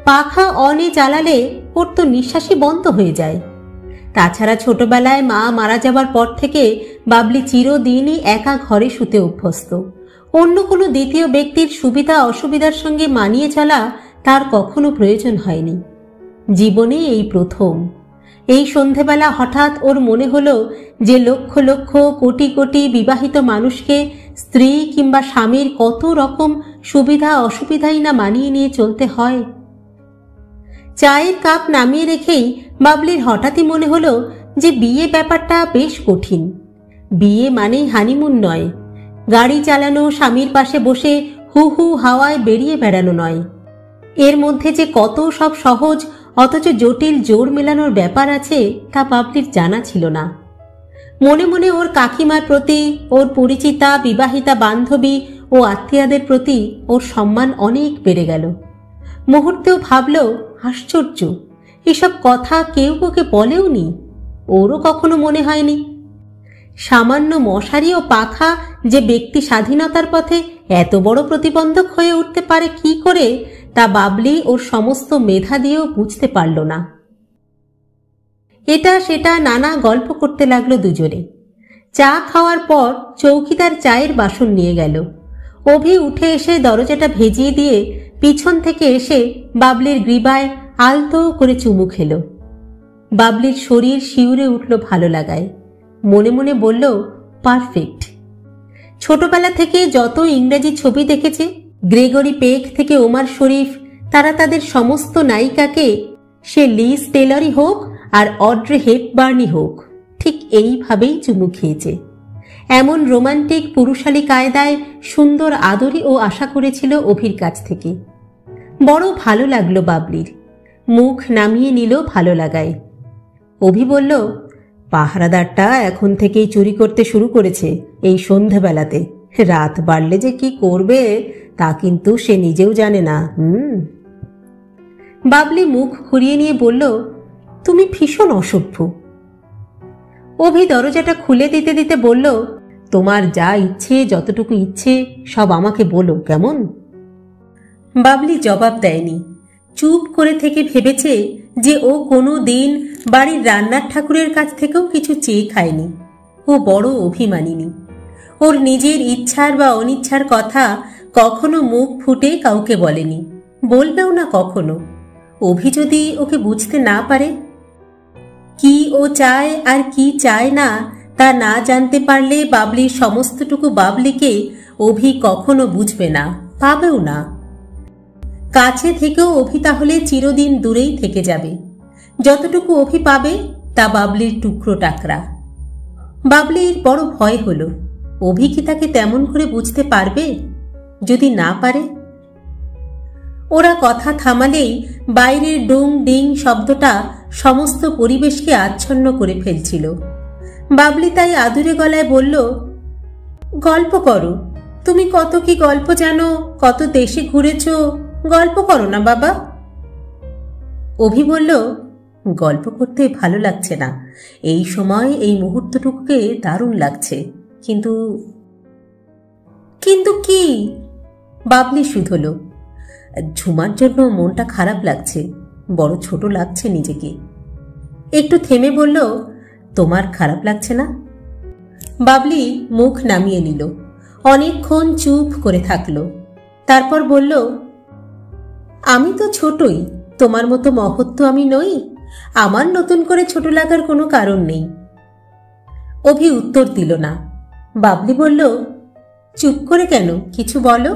পাখা অনে চালালে ওর তো নিঃশ্বাসই বন্ধ হয়ে যায়। তাছাড়া ছোটবেলায় মা মারা যাবার পর থেকে বাবলি চিরদিনই একা ঘরে শুতে অভ্যস্ত। অন্য কোনো দ্বিতীয় ব্যক্তির সুবিধা অসুবিধার সঙ্গে মানিয়ে চলা তার কখনো প্রয়োজন হয়নি। জীবনে এই প্রথম। এই সন্ধেবেলা হঠাৎ ওর মনে হলো যে লক্ষ লক্ষ কোটি কোটি বিবাহিত মানুষকে স্ত্রী কিংবা স্বামীর কত রকম সুবিধা অসুবিধাই না মানিয়ে নিয়ে চলতে হয়। চায়ের কাপ নামিয়ে রেখেই বাবলির হঠাৎই মনে হলো যে বিয়ে ব্যাপারটা বেশ কঠিন। বিয়ে মানেই হানিমুন নয়, গাড়ি চালানো, স্বামীর পাশে বসে হু হু হাওয়ায় বেরিয়ে বেড়ানো নয়। এর মধ্যে যে কত সব সহজ অথচ জটিল জোর মেলানোর ব্যাপার আছে তা বাবলির জানা ছিল না। মনে মনে ওর কাকিমার প্রতি, ওর পরিচিতা বিবাহিতা বান্ধবী ও আত্মীয়দের প্রতি ওর সম্মান অনেক বেড়ে গেল। মুহূর্তেও ভাবল, আশ্চর্য, এসব কথা কেউ ওকে বলেও নি, ওরও কখনো মনে হয়নি। সামান্য মশারি ও পাখা যে ব্যক্তি স্বাধীনতার পথে এত বড় প্রতিবন্ধক হয়ে উঠতে পারে কি করে, তা বাবলি ওর সমস্ত মেধা দিয়েও বুঝতে পারল না। এটা সেটা নানা গল্প করতে লাগলো দুজনে। চা খাওয়ার পর চৌকিদার চায়ের বাসন নিয়ে গেল। অভি উঠে এসে দরজাটা ভেজিয়ে দিয়ে পিছন থেকে এসে বাবলির গ্রীবায় আলতো করে চুমু খেল। বাবলির শরীর শিউরে উঠল ভালো লাগায়। মনে মনে বলল, পারফেক্ট। ছোটবেলা থেকে যত ইংরেজি ছবি দেখেছে, গ্রেগরি পেক থেকে ওমার শরীফ, তারা তাদের সমস্ত নায়িকাকে, সে লিজ টেলরই হোক আর অড্রে হেপবার্নই হোক, ঠিক এইভাবেই চুমু খেয়েছে। এমন রোমান্টিক পুরুষালী কায়দায় সুন্দর আদরই ও আশা করেছিল অভির কাছ থেকে। বড় ভালো লাগলো বাবলির, মুখ নামিয়ে নিল ভালো লাগায়। অভি বলল, পাহারাদারটা এখন থেকেই চুরি করতে শুরু করেছে এই সন্ধেবেলাতে, রাত বাড়লে যে কি করবে তা কিন্তু সে নিজেও জানে না। বাবলি মুখ ঘুরিয়ে নিয়ে বলল, তুমি ভীষণ অসভ্য। অভি দরজাটা খুলে দিতে দিতে বলল, তোমার যা ইচ্ছে, যতটুকু ইচ্ছে সব আমাকে বলো, কেমন? বাবলি জবাব দেয়নি। চুপ করে থেকে ভেবেছে যে ও কোনো দিন বাড়ির রান্নার ঠাকুরের কাছ থেকেও কিছু চেয়ে খায়নি। ও বড় অভিমানিনী। ওর নিজের ইচ্ছার বা অনিচ্ছার কথা কখনো মুখ ফুটে কাউকে বলেনি, বলবেও না কখনো। অভি যদি ওকে বুঝতে না পারে, কি ও চায় আর কি চায় না তা না জানতে পারলে বাবলির সমস্তটুকু বাবলিকে অভি কখনো বুঝবে না, পাবেও না। কাছে থেকেও অভি তাহলে চিরদিন দূরেই থেকে যাবে। যতটুকু অভি পাবে তা বাবলির টুকরো টাকরা। বাবলির বড় ভয় হলো, অভি কি তাকে তেমন করে বুঝতে পারবে? যদি না পারে? ওরা কথা থামালেই বাইরের ডুং ডিং শব্দটা সমস্ত পরিবেশকে আচ্ছন্ন করে ফেলছিল। বাবলি তাই আদুরে গলায় বলল, গল্প করো, তুমি কত কি গল্প জানো, কত দেশে ঘুরেছ, গল্প করো না বাবা। অভি বলল, গল্প করতে ভালো লাগছে না, এই সময় এই মুহূর্তটুকুকে দারুণ লাগছে, কিন্তু কিন্তু কি? বাবলি শুধল, ঝুমার জন্য মনটা খারাপ লাগছে, বড় ছোট লাগছে নিজেকে। একটু থেমে বলল, তোমার খারাপ লাগছে না? বাবলি মুখ নামিয়ে নিল, অনেকক্ষণ চুপ করে থাকলো। তারপর বলল, আমি তো ছোটই, তোমার মতো মহৎ তো আমি নই, আমার নতুন করে ছোট লাগার কোনো কারণ নেই। অভি উত্তর দিল না। বাবলি বলল, চুপ করে কেন, কিছু বলো।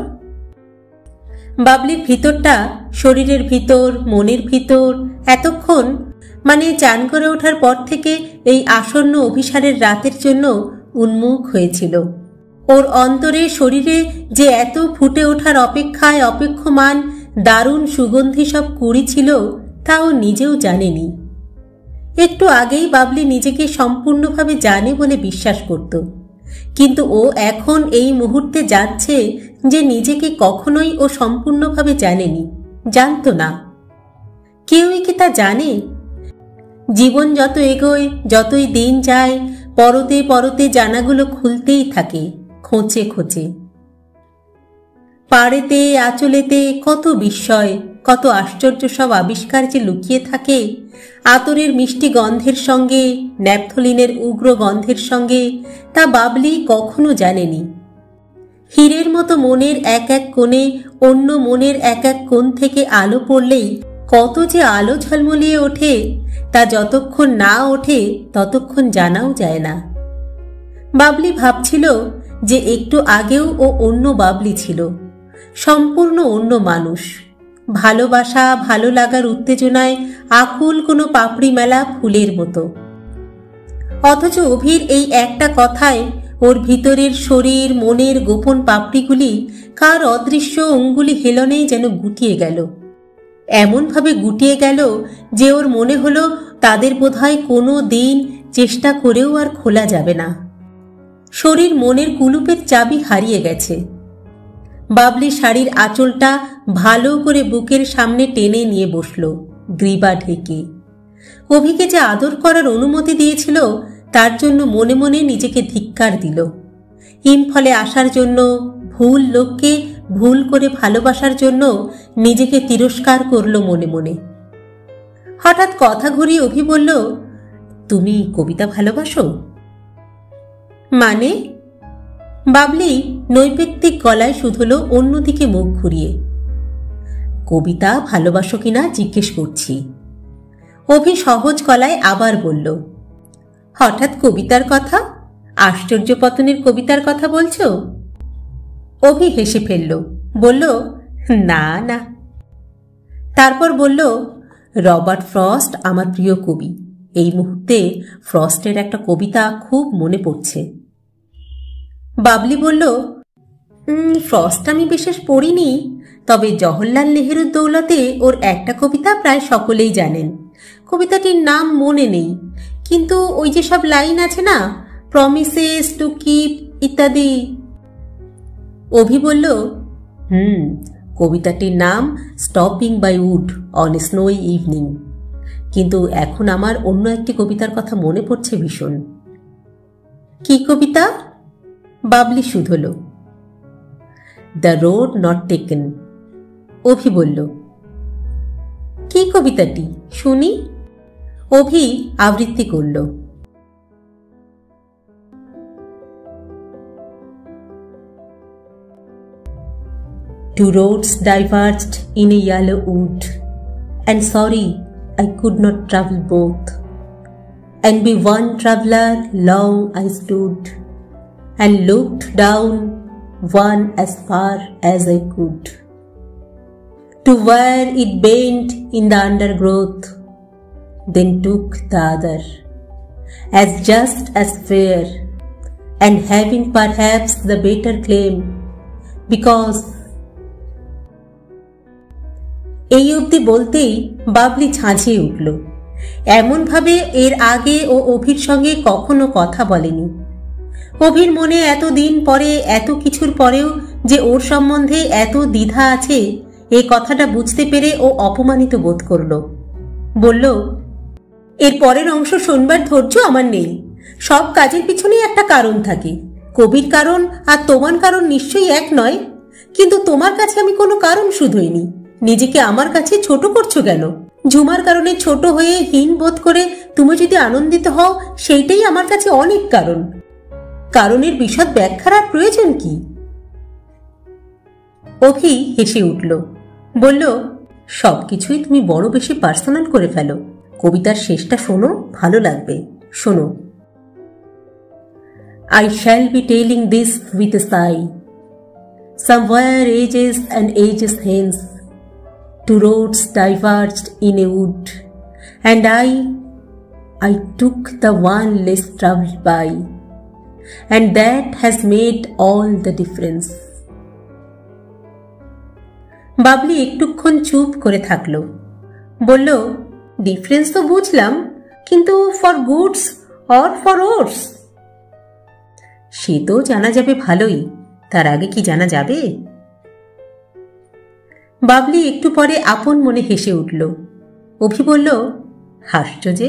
বাবলির ভিতরটা, শরীরের ভিতর, মনের ভিতর এতক্ষণ, মানে চান করে ওঠার পর থেকে এই আসন্ন অভিসারের রাতের জন্য উন্মুখ হয়েছিল। ওর অন্তরে, শরীরে যে এত ফুটে ওঠার অপেক্ষায় অপেক্ষমান দারুণ সুগন্ধি সব কুড়ি ছিল তা ও নিজেও জানেনি। একটু আগেই বাবলি নিজেকে সম্পূর্ণভাবে জানে বলে বিশ্বাস করত, কিন্তু ও এখন এই মুহূর্তে জানছে যে নিজেকে কখনোই ও সম্পূর্ণভাবে জানেনি, জানত না। কেউই কি তা জানে? জীবন যত এগোয়, যতই দিন যায়, পরতে পরতে জানাগুলো খুলতেই থাকে খোঁচে খোঁচে। পাড়েতে আঁচলেতে কত বিস্ময়, কত আশ্চর্য সব আবিষ্কার যে লুকিয়ে থাকে। আতরের মিষ্টি গন্ধের সঙ্গে, ন্যাপথলিনের উগ্র গন্ধের সঙ্গে, তা বাবলি কখনো জানেনি। হীরের মতো মনের এক এক কোণে অন্য মনের এক এক কোণ থেকে আলো পড়লেই কত যে আলো ঝলমলিয়ে ওঠে, তা যতক্ষণ না ওঠে ততক্ষণ জানাও যায় না। বাবলি ভাবছিল যে একটু আগেও ও অন্য বাবলি ছিল, সম্পূর্ণ অন্য মানুষ। ভালোবাসা, ভালো লাগার উত্তেজনায় আকুল কোনো পাপড়ি মেলা ফুলের মতো। অথচ অভির এই একটা কথায় ওর ভিতরের শরীর, মনের গোপন পাপড়িগুলি কার অদৃশ্য অঙ্গুলি হেলনেই যেন গুটিয়ে গেল। এমনভাবে গুটিয়ে গেল যে ওর মনে হলো তাদের বোধহয় কোনো দিন চেষ্টা করেও আর খোলা যাবে না। শরীর মনের কুলুপের চাবি হারিয়ে গেছে। বাবলি শাড়ির আঁচলটা ভালো করে বুকের সামনে টেনে নিয়ে বসল, গ্রীবা ঢেকে। অভিকে যে আদর করার অনুমতি দিয়েছিল তার জন্য মনে মনে নিজেকে ধিক্কার দিল। ইম্ফলে আসার জন্য, ভুল লোককে ভুল করে ভালোবাসার জন্য নিজেকে তিরস্কার করল মনে মনে। হঠাৎ কথা ঘুরিয়ে অভি বলল, তুমি কবিতা ভালোবাসো? মানে? বাবলি নৈবেত্তিক গলায় শুধল, অন্যদিকে মুখ ঘুরিয়ে। কবিতা ভালোবাসো কিনা জিজ্ঞেস করছি। অভি সহজ গলায় আবার বলল, হঠাৎ কবিতার কথা? আশ্চর্যপতনের কবিতার কথা বলছো? অভি হেসে ফেলল, বলল, না না। তারপর বলল, রবার্ট ফ্রস্ট আমার প্রিয় কবি। এই মুহূর্তে ফ্রস্টের একটা কবিতা খুব মনে পড়ছে। বাবলি বলল, ফ্রস্ট আমি বিশেষ পড়িনি, তবে জওহরলাল নেহেরুর দৌলতে ওর একটা কবিতা প্রায় সকলেই জানেন। কবিতাটির নাম মনে নেই, কিন্তু ওই যে সব লাইন আছে না, প্রমিসেস টু কিপ ইত্যাদি। অভি বলল, কবিতাটির নাম stopping by wood on a snowy evening, কিন্তু এখন আমার অন্য একটি কবিতার কথা মনে পড়ছে ভীষণ। কি কবিতা? বাবলি শুধল। The road not taken. Abhi বলল, কি কবিতাটি শুনি? অভি আবৃত্তি করল। Two roads diverged in a yellow wood, and sorry I could not travel both. And be one traveller long I stood, and looked down one as far as I could, to where it bent in the undergrowth, then took the other, as just as fair, and having perhaps the better claim, because এই অবধি বলতেই বাবলি ঝাঁঝিয়ে উঠল। এমনভাবে এর আগে ও অভির সঙ্গে কখনো কথা বলেনি। অভির মনে এতদিন পরে, এত কিছুর পরেও যে ওর সম্বন্ধে এত দ্বিধা আছে, এই কথাটা বুঝতে পেরে ও অপমানিত বোধ করল। বলল, এর পরের অংশ শোনবার ধৈর্য আমার নেই। সব কাজের পিছনেই একটা কারণ থাকে। কবির কারণ আর তোমার কারণ নিশ্চয়ই এক নয়, কিন্তু তোমার কাছে আমি কোনো কারণ শুধোইনি। নিজেকে আমার কাছে ছোট করছো কেন? ঝুমার কারণে ছোট হয়ে হীন বোধ করে তুমি যদি আনন্দিত হও, সেইটাই আমার কাছে অনেক কারণ। কারণের বিশদ ব্যাখ্যার আর প্রয়োজন কি? অভি হেসে উঠল, বলল, সবকিছুই তুমি বড় বেশি পার্সোনাল করে ফেলো। কবিতার শেষটা শোনো, ভালো লাগবে, শোনো। I shall be telling this with a sigh. Somewhere ages and ages hence, two roads diverged in a wood, and I took the one less travelled by, and that has made all the difference. Babli একটুক্ষণ চুপ করে থাকলো। বলল, difference তো বুঝলাম, কিন্তু for goods or for ওর্স? সে তো জানা যাবে ভালোই, তার আগে কি জানা যাবে? বাবলি একটু পরে আপন মনে হেসে উঠল। অভি বলল, হাসছ যে?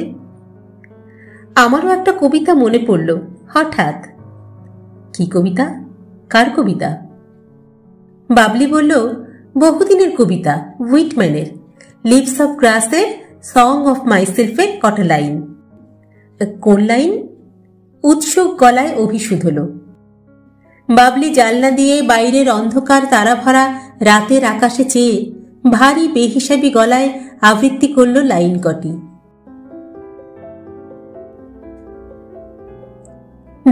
আমারও একটা কবিতা মনে পড়ল হঠাৎ। কি কবিতা? কার কবিতা? বাবলি বলল, বহুদিনের কবিতা, হুইটম্যানের, লিভস অফ গ্রাসের সং অফ মাইসেলফের কটা লাইন। কোন লাইন? উৎসুক গলায় অভি শুধল। বাবলি জানলা দিয়ে বাইরের অন্ধকার তারা ভরা রাতের আকাশে চেয়ে ভারী বেহিসাবি গলায় আবৃত্তি করল লাইন কটি।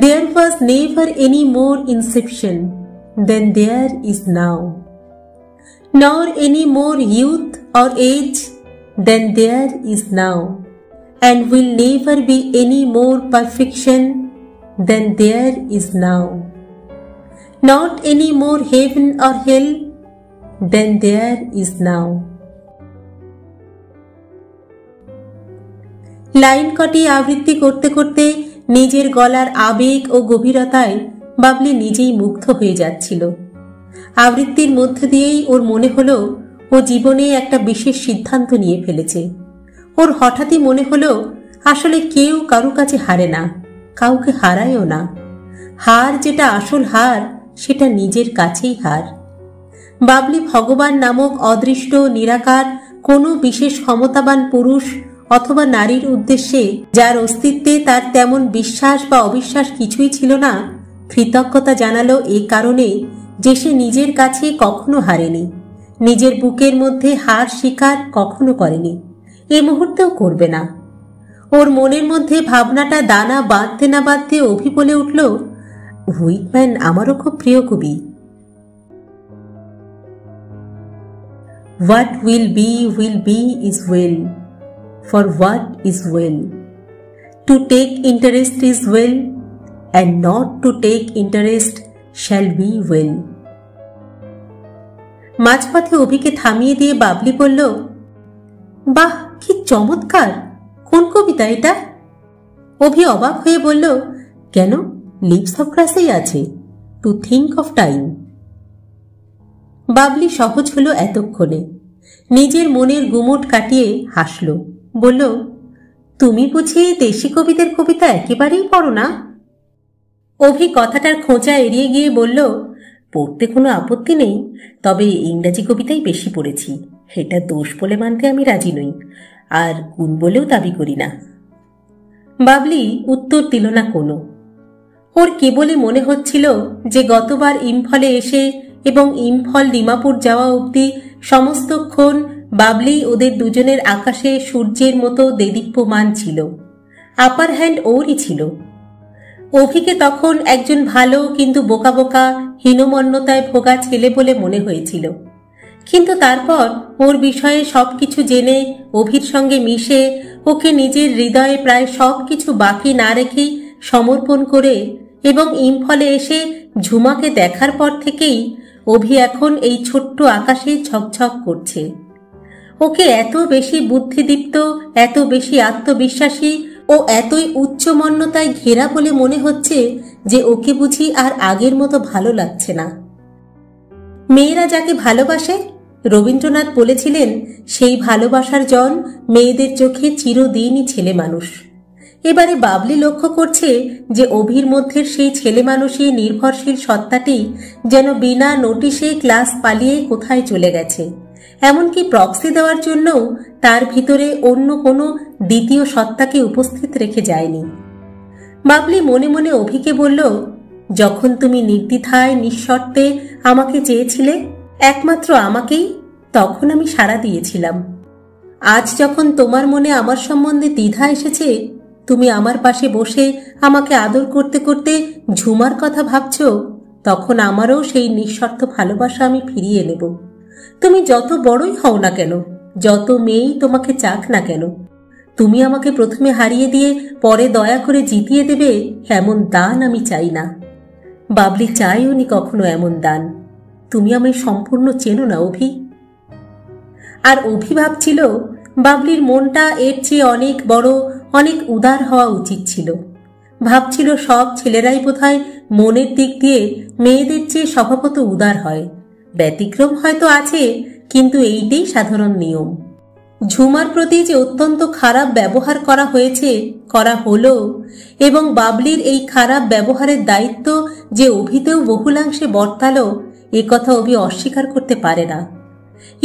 There was never any more inception than there is now, nor any more youth or age than there is now, and will never be any more perfection than there is now, not any more heaven or hell than there is now. Line কটি আবৃত্তি করতে করতে নিজের গলার আবেগ ও গভীরতায় বাবলি নিজেই মুগ্ধ হয়ে যাচ্ছিল। আবৃত্তির মধ্য দিয়েই ওর মনে হলো ও জীবনে একটা বিশেষ সিদ্ধান্ত নিয়ে ফেলেছে। ওর হঠাৎই মনে হলো আসলে কেউ কারো কাছে হারে না, কাউকে হারায়ও না। হার যেটা আসল হার, সেটা নিজের কাছেই হার। বাবলি ভগবান নামক অদৃষ্ট নিরাকার কোনো বিশেষ ক্ষমতাবান পুরুষ অথবা নারীর উদ্দেশ্যে, যার অস্তিত্বে তার তেমন বিশ্বাস বা অবিশ্বাস কিছুই ছিল না, কৃতজ্ঞতা জানালো এই কারণে যে সে নিজের কাছে কখনো হারেনি, নিজের বুকের মধ্যে হার স্বীকার কখনো করেনি, এ মুহূর্তেও করবে না। ওর মনের মধ্যে ভাবনাটা দানা বাঁধতে না বাঁধতে অভি বলে উঠল, হুইটম্যান আমারও খুব প্রিয় কবি। What will be is well, for what is well. To take interest is well, and not to take interest shall be well. মাঝপথে অভিকে থামিয়ে দিয়ে বাবলি বলল, বাহ, কি চমৎকার! কোন কবিতা এটা? অভি অবাক হয়ে বলল, কেন, লিপস অফ গ্রাসেই আছে, to think of time. Babli সহজ হলো এতক্ষণে, নিজের মনের গুমট কাটিয়ে হাসল, বলল, তুমি বুঝি দেশি কবিদের কবিতা একেবারেই পড়ো না? অভি কথাটার খোঁচা এড়িয়ে গিয়ে বলল, পড়তে কোনো আপত্তি নেই, তবে ইংরাজি কবিতাই বেশি পড়েছি। এটা দোষ বলে মানতে আমি রাজি নই, আর গুণ বলেও দাবি করি না। বাবলি উত্তর দিল না কোনো। ওর কেবলই মনে হচ্ছিল যে গতবার ইম্ফলে এসে এবং ইম্ফল ডিমাপুর যাওয়া অবধি সমস্তক্ষণ বাবলি ওদের দুজনের আকাশে সূর্যের মতো দেদীপ্যমান ছিল। আপার হ্যান্ড ওরই ছিল। অভিকে তখন একজন ভালো কিন্তু বোকা বোকা হীনমন্যতায় ভোগা ছেলে বলে মনে হয়েছিল, কিন্তু তারপর ওর বিষয়ে সবকিছু জেনে অভির সঙ্গে মিশে ওকে নিজের হৃদয়ে প্রায় সবকিছু বাকি না রেখেই সমর্পণ করে এবং ইম্ফলে এসে ঝুমাকে দেখার পর থেকেই অভি এখন এই ছোট্ট আকাশে ঝকঝক করছে। ওকে এত বেশি বুদ্ধিদীপ্ত, এত বেশি আত্মবিশ্বাসী ও এতই উচ্চমন্যতায় ঘেরা বলে মনে হচ্ছে যে ওকে বুঝি আর আগের মতো ভালো লাগছে না। মেয়েরা যাকে ভালোবাসে, রবীন্দ্রনাথ বলেছিলেন, সেই ভালোবাসার জন মেয়েদের চোখে চিরদিনই ছেলে মানুষ। এবারে বাবলি লক্ষ্য করছে যে অভির মধ্যে সেই ছেলে মানুষই নির্ভরশীল সত্তাটি যেন বিনা নোটিশে ক্লাস পালিয়ে কোথায় চলে গেছে, এমনকি প্রক্সি দেওয়ার জন্যও তার ভিতরে অন্য কোনো দ্বিতীয় সত্তাকে উপস্থিত রেখে যায়নি। বাবলি মনে মনে অভিকে বলল, যখন তুমি নির্দ্বিধায় নিঃশর্তে আমাকে চেয়েছিলে, একমাত্র আমাকেই, তখন আমি সাড়া দিয়েছিলাম। আজ যখন তোমার মনে আমার সম্বন্ধে দ্বিধা এসেছে, তুমি আমার পাশে বসে আমাকে আদর করতে করতে ঝুমার কথা ভাবছ, তখন আমারও সেই নিঃশর্ত ভালোবাসা আমি ফিরিয়ে নেব। তুমি যত বড়ই হও না কেন, যত মেয়েই তোমাকে চাক না কেন, তুমি আমাকে প্রথমে হারিয়ে দিয়ে পরে দয়া করে জিতিয়ে দেবে, এমন দান আমি চাই না। বাবলি চাইও নি কখনো এমন দান। তুমি আমায় সম্পূর্ণ চেনো না অভি। আর অভি ভাবছিল, বাবলির মনটা এর চেয়ে অনেক বড়, অনেক উদার হওয়া উচিত ছিল। ভাবছিল সব ছেলেরাই বোধহয় মনের দিক দিয়ে মেয়েদের চেয়ে স্বভাবত উদার হয়। ব্যতিক্রম হয়তো আছে, কিন্তু এইটাই সাধারণ নিয়ম। ঝুমার প্রতি যে অত্যন্ত খারাপ ব্যবহার করা হয়েছে, করা হলো, এবং বাবলির এই খারাপ ব্যবহারের দায়িত্ব যে অভিতেও বহুলাংশে বর্তালো, এ কথা অভি অস্বীকার করতে পারে না।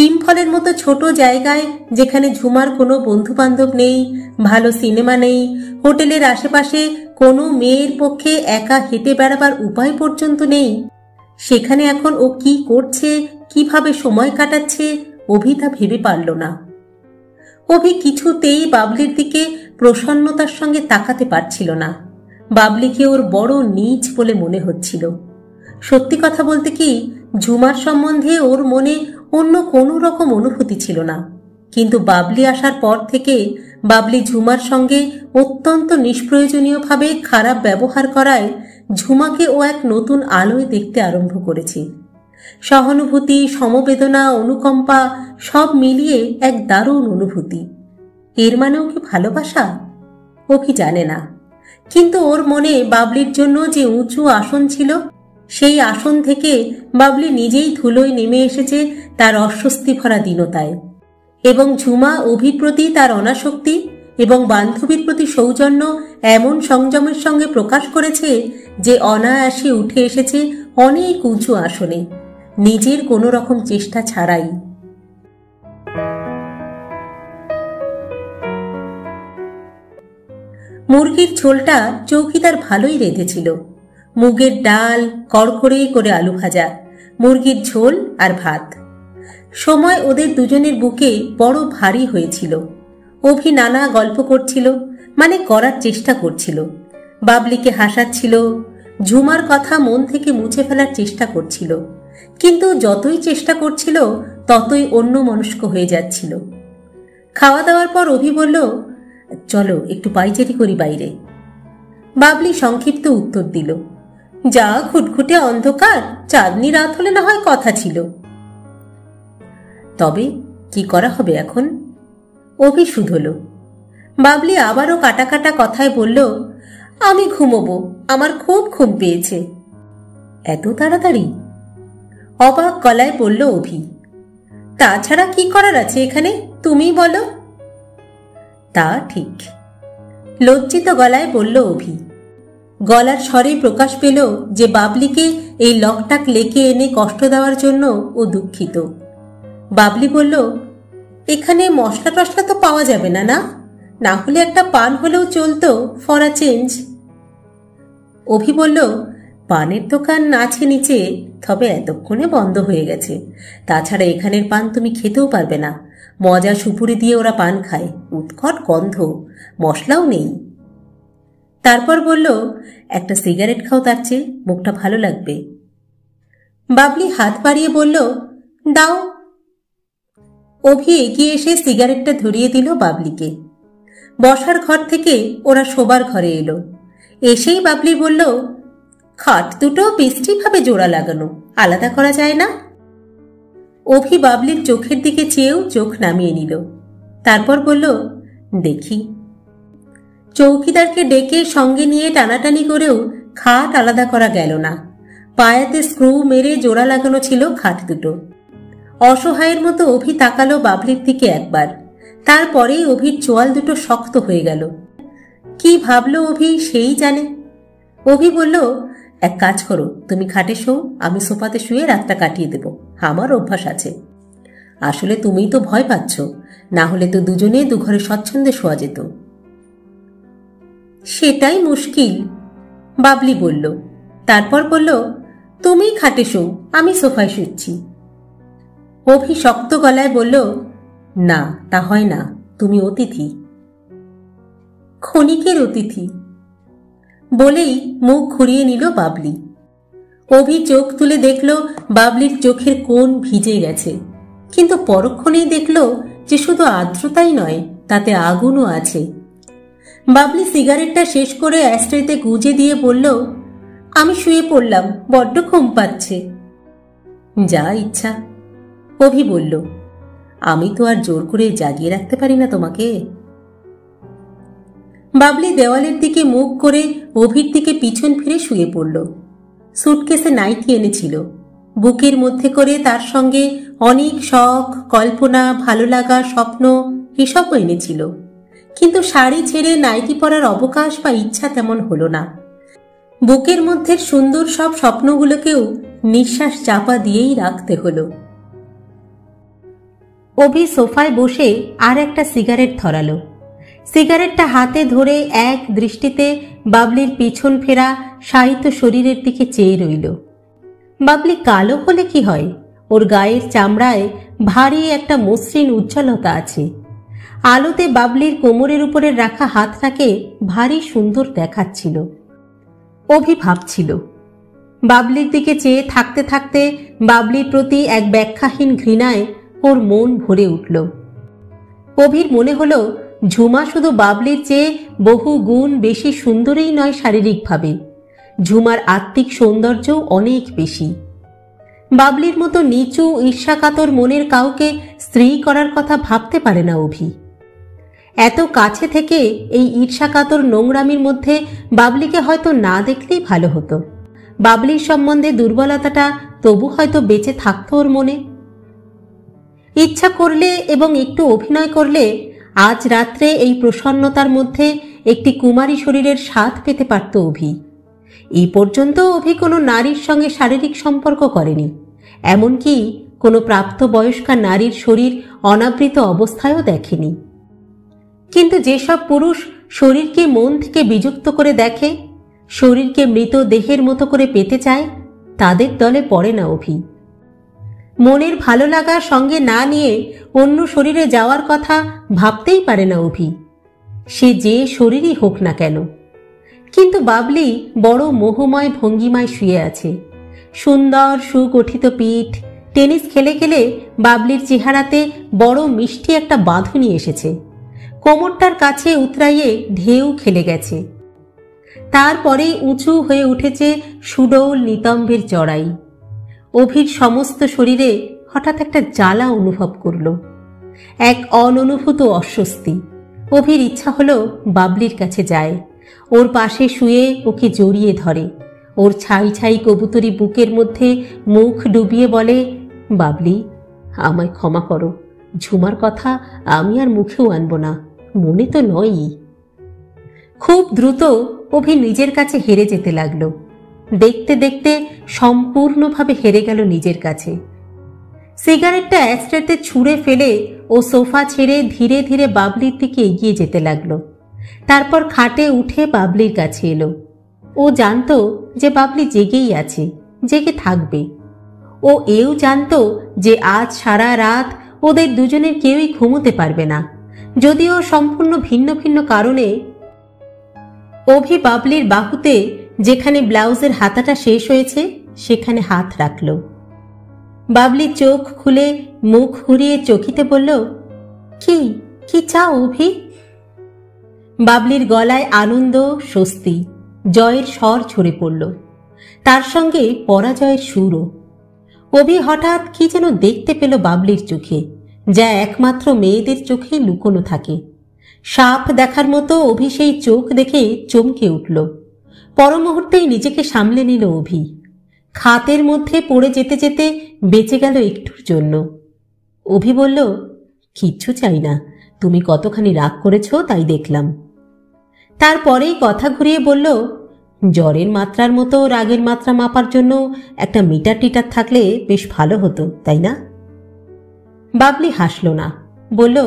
ইম্ফলের মতো ছোট জায়গায়, যেখানে ঝুমার কোনো বন্ধু বান্ধব নেই, ভালো সিনেমা নেই, হোটেলের আশেপাশে কোনো মেয়ের পক্ষে একা হেঁটে বেড়াবার উপায় পর্যন্ত নেই, সেখানে এখন ও কি করছে, কিভাবে সময় কাটাচ্ছে, অভি তা ভেবে পারল না। অভি কিছুতেই বাবলির দিকে প্রসন্নতার সঙ্গে তাকাতে পারছিল না। বাবলিকে ওর বড় নীচ বলে মনে হচ্ছিল। সত্যি কথা বলতে কি, ঝুমার সম্বন্ধে ওর মনে অন্য কোনো রকম অনুভূতি ছিল না, কিন্তু বাবলি আসার পর থেকে বাবলি ঝুমার সঙ্গে অত্যন্ত নিষ্প্রয়োজনীয়ভাবে খারাপ ব্যবহার করায় ঝুমাকে ও এক নতুন আলোয় দেখতে আরম্ভ করেছে। সহানুভূতি, সমবেদনা, অনুকম্পা সব মিলিয়ে এক দারুণ অনুভূতি। এর মানেও কি ভালোবাসা? অভি জানে না, কিন্তু ওর মনে বাবলির জন্য যে উঁচু আসন ছিল, সেই আসন থেকে বাবলি নিজেই ধুলোয় নেমে এসেছে তার অস্বস্তি ভরা দীনতায়, এবং ঝুমা অভির প্রতি তার অনাসক্তি এবং বান্ধবীর প্রতি সৌজন্য এমন সংযমের সঙ্গে প্রকাশ করেছে যে অনায়াসে উঠে এসেছে অনেক উঁচু আসনে, নিজের কোনো রকম চেষ্টা ছাড়াই। মুরগির ঝোলটা চৌকিদার ভালোই রেঁধেছিল। মুগের ডাল, কড়কড়ে করে আলু ভাজা, মুরগির ঝোল আর ভাত। সময় ওদের দুজনের বুকে বড় ভারী হয়েছিল। অভি নানা গল্প করছিল, মানে করার চেষ্টা করছিল। বাবলিকে হাসাচ্ছিল, ঝুমার কথা মন থেকে মুছে ফেলার চেষ্টা করছিল, কিন্তু যতই চেষ্টা করছিল ততই অন্যমনস্ক হয়ে যাচ্ছিল। খাওয়া দাওয়ার পর অভি বলল, চলো একটু পাইচারি করি বাইরে। বাবলি সংক্ষিপ্ত উত্তর দিল, যা ঘুটঘুটে অন্ধকার, চাঁদনি রাত হলে না হয় কথা ছিল। তবে কি করা হবে এখন? অভি শুধল। বাবলি আবারও কাটা কাটা কথায় বলল, আমি ঘুমোবো, আমার খুব ঘুম পেয়েছে। এত তাড়াতাড়ি? অবাক গলায় বলল অভি। তাছাড়া কি করার আছে এখানে, তুমি বলো। তা ঠিক, লজ্জিত গলায় বলল অভি। গলার স্বরে প্রকাশ পেল যে বাবলিকে এই লকটাক লেকে এনে কষ্ট দেওয়ার জন্য ও দুঃখিত। বাবলি বলল, এখানে মশলা টশলা তো পাওয়া যাবে না? না হলে একটা পান হলেও চলতো, ফর আ চেঞ্জ। অভি বলল, পানের দোকান আছে নিচে, তবে এতক্ষণে বন্ধ হয়ে গেছে। তাছাড়া এখানের পান তুমি খেতেও পারবে না, মজা সুপুরি দিয়ে ওরা পান খায়, উৎকট গন্ধ, মশলাও নেই। তারপর বলল, একটা সিগারেট খাও, তার চেয়ে মুখটা ভালো লাগবে। বাবলি হাত বাড়িয়ে বলল, দাও। অভি এগিয়ে এসে সিগারেটটা ধরিয়ে দিল বাবলিকে। বসার ঘর থেকে ওরা শোবার ঘরে এলো। এসেই বাবলি বলল, খাট দুটো বিশ্রীভাবে জোড়া লাগানো, আলাদা করা যায় না? অভি বাবলির চোখের দিকে চেয়েও চোখ নামিয়ে নিল। তারপর বলল, দেখি। চৌকিদারকে ডেকে সঙ্গে নিয়ে টানাটানি করেও খাট আলাদা করা গেল না। পায়াতে স্ক্রু মেরে জোড়া লাগানো ছিল খাট দুটো। অসহায়ের মতো অভি তাকালো বাবলির দিকে একবার, তারপরেই অভির চোয়াল দুটো শক্ত হয়ে গেল। কি ভাবলো অভি সেই জানে। অভি বলল, এক কাজ করো, তুমি খাটে শো, আমি সোফাতে শুয়ে রাতটা কাটিয়ে দেব, আমার অভ্যাস আছে। আসলে তুমিই তো ভয় পাচ্ছ, না হলে তো দুজনে দুঘরে স্বচ্ছন্দে শোয়া যেত। সেটাই মুশকিল, বাবলি বলল। তারপর বলল, তুমি খাটে শো, আমি সোফায় শুচ্ছি। অভি শক্ত গলায় বলল, না, তা হয় না, তুমি অতিথি। ক্ষণিকের অতিথি বলেই মুখ ঘুরিয়ে নিল বাবলি। অভি চোখ তুলে দেখল বাবলির চোখের কোণ ভিজে গেছে, কিন্তু পরক্ষণেই দেখল যে শুধু আর্দ্রতাই নয়, তাতে আগুনও আছে। বাবলি সিগারেটটা শেষ করে অ্যাস্ট্রেতে গুজে দিয়ে বলল, আমি শুয়ে পড়লাম, বড্ড ঘুম পাচ্ছে। যা ইচ্ছা, অভি বলল, আমি তো আর জোর করে জাগিয়ে রাখতে পারি না তোমাকে। বাবলি দেওয়ালের দিকে মুখ করে অভির দিকে পিছন ফিরে শুয়ে পড়ল। সুটকেসে নাইটি এনেছিল, বুকের মধ্যে করে তার সঙ্গে অনেক শখ, কল্পনা, ভালো লাগা, স্বপ্ন এসবও এনেছিল। কিন্তু শাড়ি ছেড়ে নাইটি পরার অবকাশ বা ইচ্ছা তেমন হলো না। বুকের মধ্যে সুন্দর সব স্বপ্নগুলোকেও নিঃশ্বাস চাপা দিয়েই রাখতে হলো। অভি সোফায় বসে আর একটা সিগারেট ধরালো। সিগারেটটা হাতে ধরে এক দৃষ্টিতে বাবলির পিছন ফেরা শায়িত শরীরের দিকে চেয়ে রইল। বাবলি কালো হলে কি হয়, ওর গায়ের চামড়ায় ভারী একটা মসৃণ উজ্জ্বলতা আছে। আলোতে বাবলির কোমরের উপরে রাখা হাতটাকে ভারী সুন্দর দেখাচ্ছিল। অভি ভাবছিল। বাবলির দিকে চেয়ে থাকতে থাকতে বাবলির প্রতি এক ব্যাখ্যাহীন ঘৃণায় ওর মন ভরে উঠল। অভির মনে হলো ঝুমা শুধু বাবলির চেয়ে বহু গুণ বেশি সুন্দরই নয় শারীরিকভাবে, ঝুমার আত্মিক সৌন্দর্যও অনেক বেশি। বাবলির মতো নিচু ঈর্ষাকাতর মনের কাউকে স্ত্রী করার কথা ভাবতে পারে না অভি। এত কাছে থেকে এই ঈর্ষাকাতর নোংরামির মধ্যে বাবলিকে হয়তো না দেখলেই ভালো হতো। বাবলির সম্বন্ধে দুর্বলতাটা তবু হয়তো বেঁচে থাকতো ওর মনে। ইচ্ছা করলে এবং একটু অভিনয় করলে আজ রাত্রে এই প্রসন্নতার মধ্যে একটি কুমারী শরীরের স্বাদ পেতে পারত অভি। এই পর্যন্ত অভি কোনো নারীর সঙ্গে শারীরিক সম্পর্ক করেনি, এমনকি কোনো প্রাপ্তবয়স্কা নারীর শরীর অনাবৃত অবস্থায়ও দেখেনি। কিন্তু যেসব পুরুষ শরীরকে মন থেকে বিযুক্ত করে দেখে, শরীরকে মৃত দেহের মতো করে পেতে চায়, তাদের দলে পড়ে না অভি। মনের ভালো লাগা সঙ্গে না নিয়ে অন্য শরীরে যাওয়ার কথা ভাবতেই পারে না অভি, সে যে শরীরই হোক না কেন। কিন্তু বাবলি বড় মোহময় ভঙ্গিমায় শুয়ে আছে। সুন্দর সুগঠিত পিঠ, টেনিস খেলে খেলে বাবলির চেহারাতে বড় মিষ্টি একটা বাঁধুনি এসেছে, কোমরটার কাছে উতরাইয়ে ঢেউ খেলে গেছে। তারপরে উঁচু হয়ে উঠেছে সুডৌল নিতম্বের চড়াই। অভির সমস্ত শরীরে হঠাৎ একটা জ্বালা অনুভব করল, এক অননুভূত অস্বস্তি। অভির ইচ্ছা হলো বাবলির কাছে যায়, ওর পাশে শুয়ে ওকে জড়িয়ে ধরে, ওর ছাই ছাই কবুতরি বুকের মধ্যে মুখ ডুবিয়ে বলে, বাবলি, আমায় ক্ষমা করো, ঝুমার কথা আমি আর মুখেও আনব না, মনে তো নয়ই। খুব দ্রুত অভি নিজের কাছে হেরে যেতে লাগলো। দেখতে দেখতে সম্পূর্ণভাবে হেরে গেল নিজের কাছে। সিগারেটটা অ্যাস্ট্রেতে ছুঁড়ে ফেলে ও সোফা ছেড়ে ধীরে ধীরে বাবলির দিকে এগিয়ে যেতে লাগলো। তারপর খাটে উঠে বাবলির কাছে এলো। ও জানতো যে বাবলি জেগেই আছে, জেগে থাকবে। ও এও জানতো যে আজ সারা রাত ওদের দুজনের কেউই ঘুমোতে পারবে না, যদিও সম্পূর্ণ ভিন্ন ভিন্ন কারণে। অভি বাবলির বাহুতে, যেখানে ব্লাউজের হাতাটা শেষ হয়েছে, সেখানে হাত রাখল। বাবলি চোখ খুলে মুখ ঘুরিয়ে চকিতে বলল, কি কি চাও অভি? বাবলির গলায় আনন্দ, স্বস্তি, জয়ের স্বর ছড়ে পড়ল, তার সঙ্গে পরাজয়ের সুরও। অভি হঠাৎ কি যেন দেখতে পেল বাবলির চোখে, যা একমাত্র মেয়েদের চোখেই লুকোনো থাকে। সাপ দেখার মতো অভি সেই চোখ দেখে চমকে উঠল। পরমুহূর্তেই নিজেকে সামলে নিল অভি। খাতের মধ্যে পড়ে যেতে যেতে বেঁচে গেল একটুর জন্য। অভি বলল, কিচ্ছু চাই না, তুমি কতখানি রাগ করেছ তাই দেখলাম। তারপরেই কথা ঘুরিয়ে বলল, জ্বরের মাত্রার মতো রাগের মাত্রা মাপার জন্য একটা মিটার টিটার থাকলে বেশ ভালো হতো, তাই না? বাবলি হাসল না, বলল,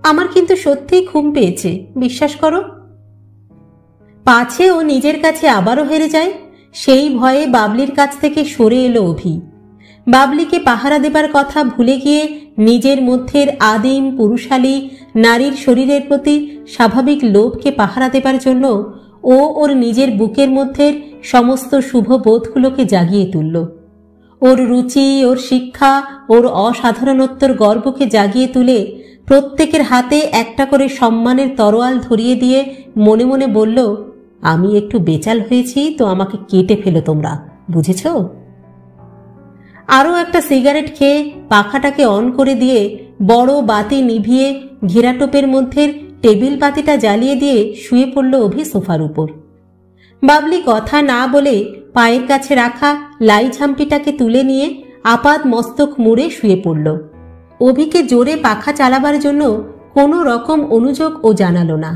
আমার কিন্তু সত্যিই ঘুম পেয়েছে, বিশ্বাস করো। পাছে ও নিজের কাছে আবারও হেরে যায়, সেই ভয়ে বাবলির কাছ থেকে সরে এলো অভি। বাবলিকে পাহারা দেবার কথা ভুলে গিয়ে নিজের মধ্যের আদিম পুরুষালী নারীর শরীরের প্রতি স্বাভাবিক লোভকে পাহারা দেবার জন্য ও ওর নিজের বুকের মধ্যে সমস্ত শুভ বোধগুলোকে জাগিয়ে তুলল। ওর রুচি, ওর শিক্ষা, ওর অসাধারণত্বর গর্বকে জাগিয়ে তুলে প্রত্যেকের হাতে একটা করে সম্মানের তরোয়াল ধরিয়ে দিয়ে মনে মনে বলল, আমি একটু বেচাল হয়েছি তো আমাকে কেটে ফেলো তোমরা, বুঝেছ? আরও একটা সিগারেট খেয়ে পাখাটাকে অন করে দিয়ে বড় বাতি নিভিয়ে ঘেরাটোপের মধ্যে টেবিল বাতিটা জ্বালিয়ে দিয়ে শুয়ে পড়ল অভি সোফার উপর। বাবলি কথা না বলে পায়ের কাছে রাখা লাই ঝাম্পিটাকে তুলে নিয়ে আপাদ মস্তক মুড়ে শুয়ে পড়ল। অভিকে জোরে পাখা চালাবার জন্য কোনো রকম অনুযোগ ও জানালো না।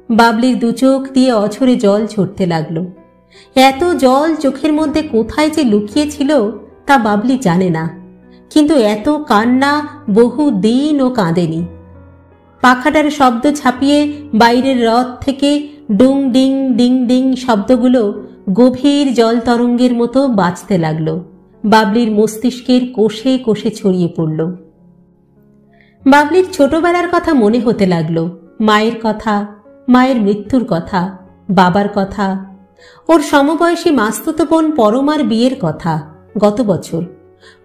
বাবলির দুচোখ দিয়ে অঝরে জল ঝরতে লাগলো। এত জল চোখের মধ্যে কোথায় যে লুকিয়েছিল তা বাবলি জানে না, কিন্তু এত কান্না বহু দিন ও কাঁদেনি। পাখাটার শব্দ ছাপিয়ে বাইরের রথ থেকে ডুং ডিং ডিং ডিং শব্দগুলো গভীর জল তরঙ্গের মতো বাজতে লাগলো, বাবলির মস্তিষ্কের কোষে কোষে ছড়িয়ে পড়ল। বাবলির ছোটবেলার কথা মনে হতে লাগলো, মায়ের কথা, মায়ের মৃত্যুর কথা, বাবার কথা, ওর সমবয়সী মাস্তুতো বোন পরমার বিয়ের কথা। গত বছর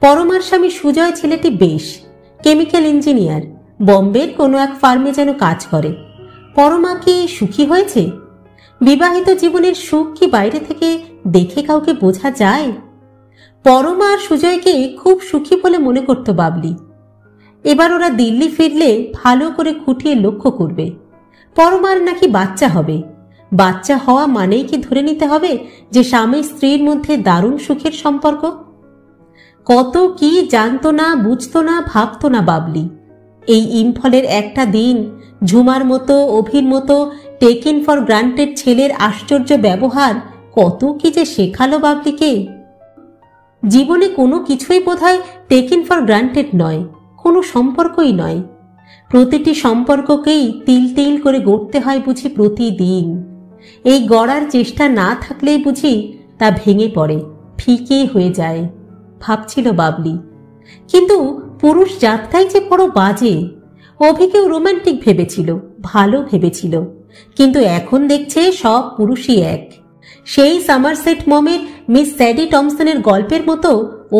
পরমার স্বামী সুজয় ছেলেটি বেশ কেমিক্যাল ইঞ্জিনিয়ার, বম্বের কোনো এক ফার্মে যেন কাজ করে। পরমা কি সুখী হয়েছে? বিবাহিত জীবনের সুখ কি বাইরে থেকে দেখে কাউকে বোঝা যায়? পরমা আর সুজয়কে খুব সুখী বলে মনে করত বাবলি। এবার ওরা দিল্লি ফিরলে ভালো করে খুঁটিয়ে লক্ষ্য করবে। পরমার নাকি বাচ্চা হবে। বাচ্চা হওয়া মানেই কি ধরে নিতে হবে যে স্বামী স্ত্রীর মধ্যে দারুণ সুখের সম্পর্ক? কত কি জানতো না, বুঝতো না, ভাবতো না বাবলি। এই ইম্ফলের একটা দিন ঝুমার মতো, অভির মতো টেকেন ফর গ্রান্টেড ছেলের আশ্চর্য ব্যবহার কত কি যে শেখালো বাবলিকে। জীবনে কোনো কিছুই বোধহয় টেকেন ফর গ্রান্টেড নয়, কোনো সম্পর্কই নয়। প্রতিটি সম্পর্ককেই তিল তিল করে গড়তে হয় বুঝি প্রতিদিন। এই গড়ার চেষ্টা না থাকলেই বুঝি তা ভেঙে পড়ে, ফিকে হয়ে যায়, ভাবছিল বাবলি। কিন্তু পুরুষ জাতটাই যে বড় বাজে। অভিকেও রোমান্টিক ভেবেছিল, ভালো ভেবেছিল, কিন্তু এখন দেখছে সব পুরুষই এক। সেই সামারসেট মমের মিস স্যাডি টমসনের গল্পের মতো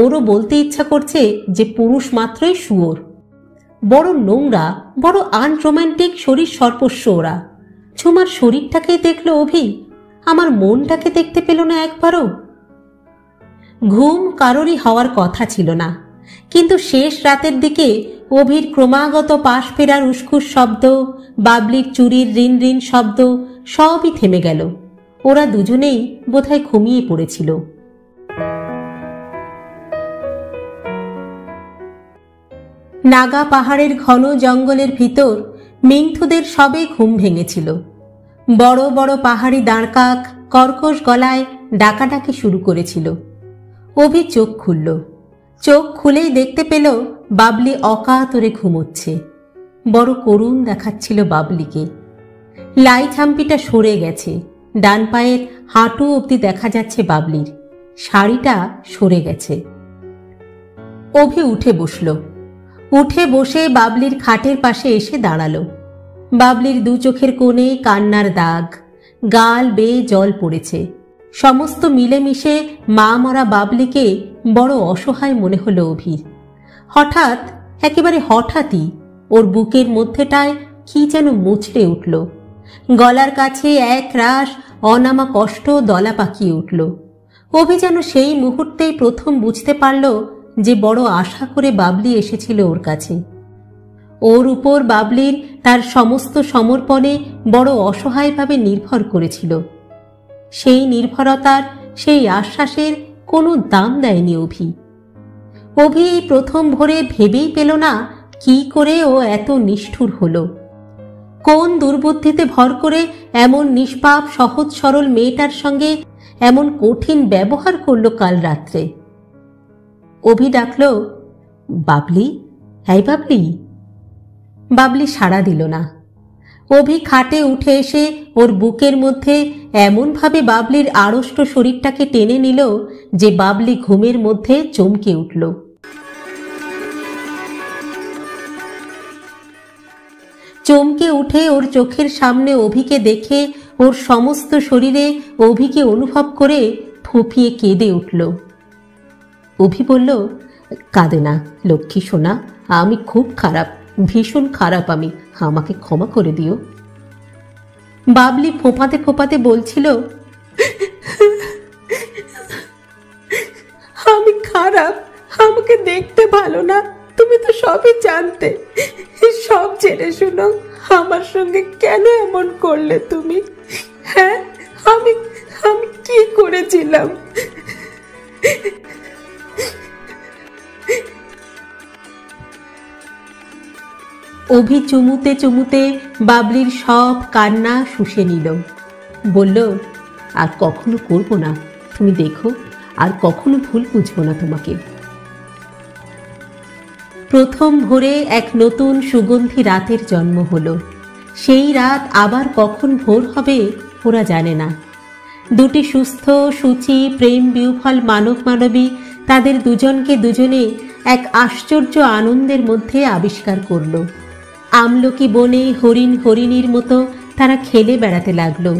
ওরও বলতে ইচ্ছা করছে যে পুরুষ মাত্রই শুয়োর। বড় নোংরা, বড় আনরোম্যান্টিক শরীর সর্বস্ব ওরা। ঝুমার শরীরটাকেই দেখলো অভি, আমার মনটাকে দেখতে পেল না একবারও? ঘুম কারোরই হওয়ার কথা ছিল না, কিন্তু শেষ রাতের দিকে অভির ক্রমাগত পাশ ফেরার উস্কুস শব্দ, বাবলির চুরির রিন রিন শব্দ সবই থেমে গেল। ওরা দুজনেই বোধহয় ঘুমিয়ে পড়েছিল। নাগা পাহাড়ের ঘন জঙ্গলের ভিতর মিংথুদের সবে ঘুম ভেঙেছিল। বড় বড় পাহাড়ি দাঁড়কাক কর্কশ গলায় ডাকাডাকি শুরু করেছিল। অভি চোখ খুলল। চোখ খুলেই দেখতে পেল বাবলি অকাতরে ঘুমোচ্ছে। বড় করুণ দেখাচ্ছিল বাবলিকে। লাই থাম্পিটা সরে গেছে, ডান পায়ের হাঁটু অবধি দেখা যাচ্ছে বাবলির। শাড়িটা সরে গেছে। অভি উঠে বসল। উঠে বসে বাবলির খাটের পাশে এসে দাঁড়ালো। বাবলির দু চোখের কোণে কান্নার দাগ, গাল বেয়ে জল পড়েছে। সমস্ত মিলেমিশে মা মরা বাবলিকে বড় অসহায় মনে হলো অভির। হঠাৎ, একেবারে হঠাৎই ওর বুকের মধ্যেটায় কি যেন মুচড়ে উঠল। গলার কাছে এক রাশ অনামা কষ্ট দলা পাকিয়ে উঠল। অভি যেন সেই মুহূর্তেই প্রথম বুঝতে পারল যে বড় আশা করে বাবলি এসেছিল ওর কাছে। ওর উপর বাবলির তার সমস্ত সমর্পণে বড় অসহায়ভাবে নির্ভর করেছিল। সেই নির্ভরতার, সেই আশ্বাসের কোনো দাম দেয়নি অভি। অভি এই প্রথম ভোরে ভেবেই পেল না কি করে ও এত নিষ্ঠুর হলো। কোন দুর্বুদ্ধিতে ভর করে এমন নিষ্পাপ সহজ সরল মেয়েটার সঙ্গে এমন কঠিন ব্যবহার করল কাল রাত্রে। অভি ডাকল, বাবলি, হ্যাঁ বাবলি। বাবলি সাড়া দিল না। অভি খাটে উঠে এসে ওর বুকের মধ্যে এমনভাবে বাবলির আড়ষ্ট শরীরটাকে টেনে নিল যে বাবলি ঘুমের মধ্যে চমকে উঠল। চমকে উঠে ওর চোখের সামনে অভিকে দেখে ওর সমস্ত শরীরে অভিকে অনুভব করে ফুঁপিয়ে কেঁদে উঠল। অভি বলল, কাঁদে না লক্ষ্মী সোনা, আমি খুব খারাপ, ভীষণ খারাপ আমি, আমাকে ক্ষমা করে দিও। বাবলি ফোঁপাতে ফোঁপাতে বলছিল, আমি খারাপ, আমাকে দেখতে ভালো না, তুমি তো সবই জানতে, সব জেনে শুনো আমার সঙ্গে কেন এমন করলে তুমি? হ্যাঁ, আমি আমি কি করেছিলাম? অভি চুমুতে চুমুতে বাবলির সব কান্না শুষে নিল। বলল, আর কখনো করবো না, তুমি দেখো, আর কখনো ভুল বুঝবো না তোমাকে। প্রথম ভোরে এক নতুন সুগন্ধি রাতের জন্ম হলো। সেই রাত আবার কখন ভোর হবে ওরা জানে না। দুটি সুস্থ সূচি প্রেম বিউফল মানব মানবী তাদের দুজনকে দুজনে এক আশ্চর্য আনন্দের মধ্যে আবিষ্কার করল। আমলকি বনে হরিণ হরিণীর মতো তারা খেলে বেড়াতে লাগলো,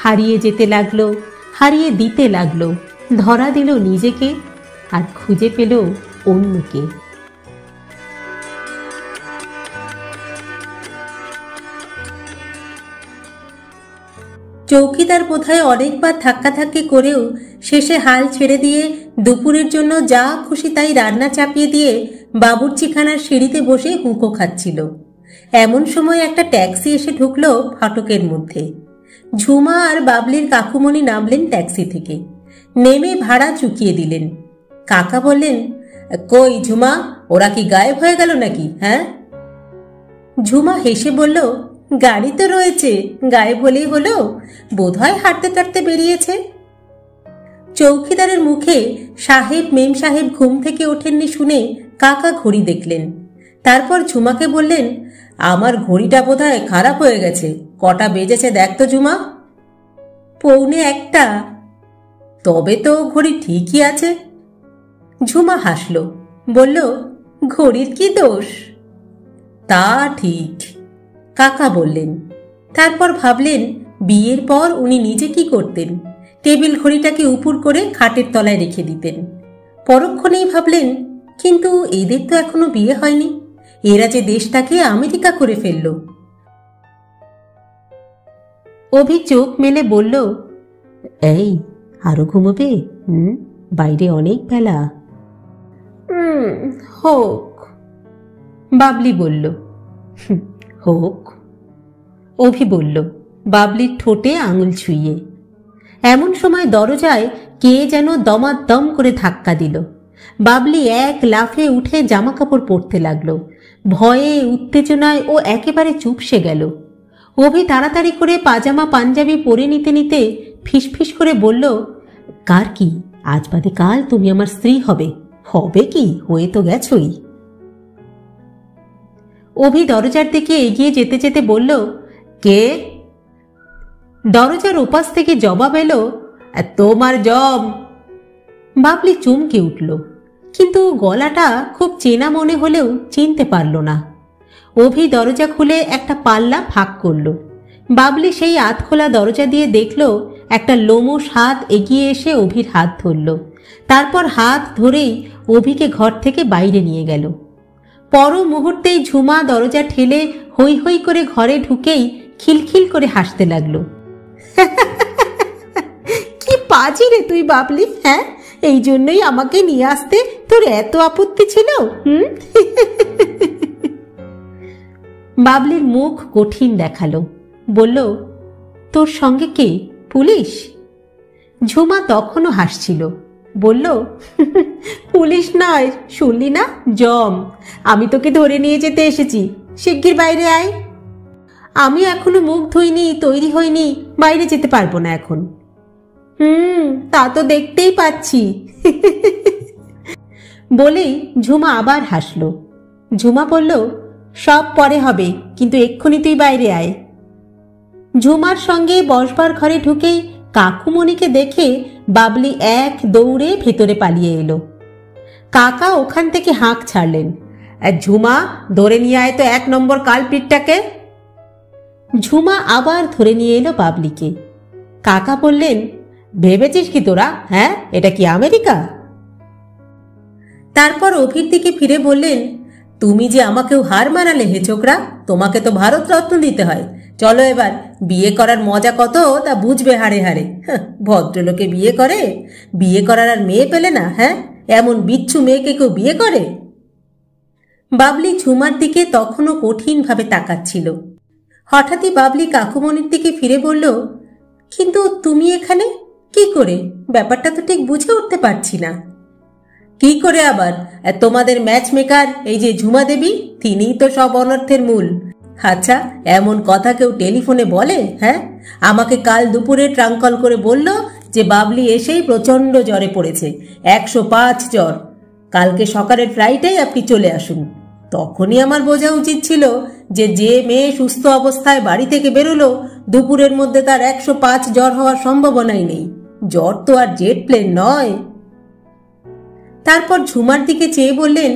হারিয়ে যেতে লাগলো, হারিয়ে দিতে লাগলো, ধরা দিল নিজেকে আর খুঁজে পেল অন্যকে। চৌকিদার বোধহয় অনেকবার ধাক্কাধাক্কি করেও শেষে হাল ছেড়ে দিয়ে দুপুরের জন্য যা খুশি তাই রান্না চাপিয়ে দিয়ে বাবুর্চিখানার সিঁড়িতে বসে হুঁকো খাচ্ছিল। এমন সময় একটা ট্যাক্সি এসে ঢুকলো ফাটকের মধ্যে। ঝুমা আর বাবলির কাকুমণি নামলেন ট্যাক্সি থেকে, নেমে ভাড়া চুকিয়ে দিলেন। কাকা বললেন, কই ঝুমা, ওরা কি গায়েব হয়ে গেল নাকি? হ্যাঁ। ঝুমা হেসে বলল, গাড়ি তো রয়েছে, গায়েব হলেই হলো, বোধহয় হাঁটতে হাঁটতে বেরিয়েছে। চৌকিদারের মুখে সাহেব মেম সাহেব ঘুম থেকে ওঠেননি শুনে কাকা ঘড়ি দেখলেন। তারপর ঝুমাকে বললেন, আমার ঘড়িটা বোধহয় খারাপ হয়ে গেছে, কটা বেজেছে দেখ তো ঝুমা। 1:45। তবে তো ঘড়ি ঠিকই আছে। ঝুমা হাসল, বলল, ঘড়ির কি দোষ? তা ঠিক, কাকা বললেন। তারপর ভাবলেন বিয়ের পর উনি নিজে কি করতেন, টেবিল ঘড়িটাকে উপুর করে খাটের তলায় রেখে দিতেন। পরক্ষণেই ভাবলেন, কিন্তু এদের তো এখনো বিয়ে হয়নি, এরা যে দেশটাকে আমেরিকা করে ফেলল। অভি চোখ মেলে বলল, এই, আরো ঘুমোবে? বাইরে অনেক বেলা। হোক, বাবলি বলল। হোক, অভি বলল বাবলির ঠোঁটে আঙুল ছুঁয়ে। এমন সময় দরজায় কে যেন দমাদম করে ধাক্কা দিল। বাবলি এক লাফে উঠে জামাকাপড় পরতে লাগলো। ভয়ে উত্তেজনায় ও একেবারে চুপসে গেল। অভি তাড়াতাড়ি করে পাজামা পাঞ্জাবি পরে নিতে নিতে ফিসফিস করে বলল, কার কি, আজ বাদে কাল তুমি আমার স্ত্রী হবে। হবে কি, হয়ে তো গেছই। অভি দরজার দিকে এগিয়ে যেতে যেতে বলল, কে? দরজার ওপাশ থেকে জবাব এলো, তোমার জম। বাবলি চমকে উঠল, কিন্তু গলাটা খুব চেনা মনে হলেও চিনতে পারল না। অভি দরজা খুলে একটা পাল্লা ফাঁক করল। বাবলি সেই আধখোলা দরজা দিয়ে দেখল একটা লোমশ হাত এগিয়ে এসে অভির হাত ধরল। তারপর হাত ধরেই অভিকে ঘর থেকে বাইরে নিয়ে গেল। পর মুহূর্তেই ঝুমা দরজা ঠেলে হৈ হৈ করে ঘরে ঢুকেই খিলখিল করে হাসতে লাগলো। কি পাজি রে তুই বাবলি, হ্যাঁ? এই জন্যই আমাকে নিয়ে আসতে তোর এত আপত্তি ছিল? বাবলির মুখ কঠিন দেখালো, বলল, তোর সঙ্গে কে, পুলিশ? ঝুমা তখনও হাসছিল, বলল, পুলিশ নয়, শুনলি না, জম। আমি তোকে ধরে নিয়ে যেতে এসেছি, শিগগির বাইরে আয়। আমি এখনো মুখ ধুইনি, তৈরি হইনি, বাইরে যেতে পারবো না এখন। তা তো দেখতেই পাচ্ছি। বলেই ঝুমা আবার হাসল। ঝুমা বলল, সব পরে হবে, কিন্তু এক্ষুনি তুই বাইরে আয়। ঝুমার সঙ্গে বসবার ঘরে ঢুকেই কাকুমণিকে দেখে বাবলি এক দৌড়ে ভেতরে পালিয়ে এলো। কাকা ওখান থেকে হাঁক ছাড়লেন, ঝুমা, ধরে নিয়ে আয় তো 1 নম্বর কালপিটটাকে। ঝুমা আবার ধরে নিয়ে এলো বাবলিকে। কাকা বললেন, ভেবেছিস কি তোরা, হ্যাঁ, এটা কি আমেরিকা? তারপর অভির দিকে ফিরে বললেন, তুমি যে আমাকেও হার মানালে হে ছোকরা, তোমাকে তো ভারতরত্ন দিতে হয়। চলো এবার, বিয়ে করার মজা কত তা বুঝবে হারে হারে। ভদ্রলোকে বিয়ে করে, বিয়ে করার আর মেয়ে পেলে না, হ্যাঁ? এমন বিচ্ছু মেয়েকে কেউ বিয়ে করে? বাবলি ঝুমার দিকে তখনও কঠিনভাবে তাকাচ্ছিল। হঠাৎই বাবলি কাকুমণির দিকে ফিরে বলল, কিন্তু তুমি এখানে কি করে? ব্যাপারটা তো ঠিক বুঝে উঠতে পারছি না। কি করে আবার? তোমাদের ম্যাচ মেকার এই যে ঝুমা দেবী, তিনিই তো সব অনর্থের মূল। আচ্ছা, এমন কথা কেউ টেলিফোনে বলে, হ্যাঁ? আমাকে কাল দুপুরে ট্রাঙ্ক কল করে বলল যে বাবলি এসেই প্রচণ্ড জ্বরে পড়েছে, 105 জ্বর। কালকে সকালের ফ্লাইটেই আপনি চলে আসুন। তখনই আমার বোঝা উচিত ছিল যে যে মেয়ে সুস্থ অবস্থায় বাড়ি থেকে বেরোলো, দুপুরের মধ্যে তার 105 জ্বর হওয়ার সম্ভাবনাই নেই। জ্বর তো আর জেট প্লেন নয়। তারপর ঝুমার দিকে চেয়ে বললেন,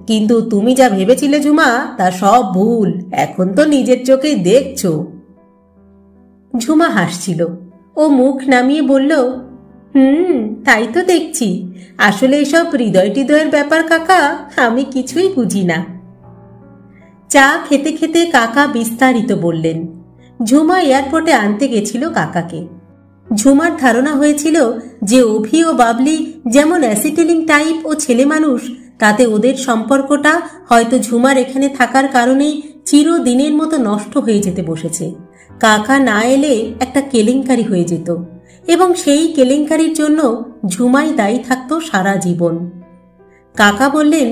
কিন্তু তুমি যা ভেবেছিলে ঝুমা, তা সব ভুল। এখন তো নিজের চোখেই দেখছো। ঝুমা হাসছিল। ও মুখ নামিয়ে বলল, তাই তো দেখছি। আসলে এসব হৃদয় টিদয়ের ব্যাপার কাকা, আমি কিছুই বুঝি না। চা খেতে খেতে কাকা বিস্তারিত বললেন। ঝুমা এয়ারপোর্টে আনতে গেছিল কাকাকে। ঝুমার ধারণা হয়েছিল যে অভি ও বাবলি যেমন অ্যাসিটিলিং টাইপ ও ছেলে মানুষ, তাতে ওদের সম্পর্কটা হয়তো ঝুমার এখানে থাকার কারণেই চিরদিনের মতো নষ্ট হয়ে যেতে বসেছে। কাকা না এলে একটা কেলেঙ্কারি হয়ে যেত, এবং সেই কেলেঙ্কারির জন্য ঝুমাই দায়ী থাকতো সারা জীবন। কাকা বললেন,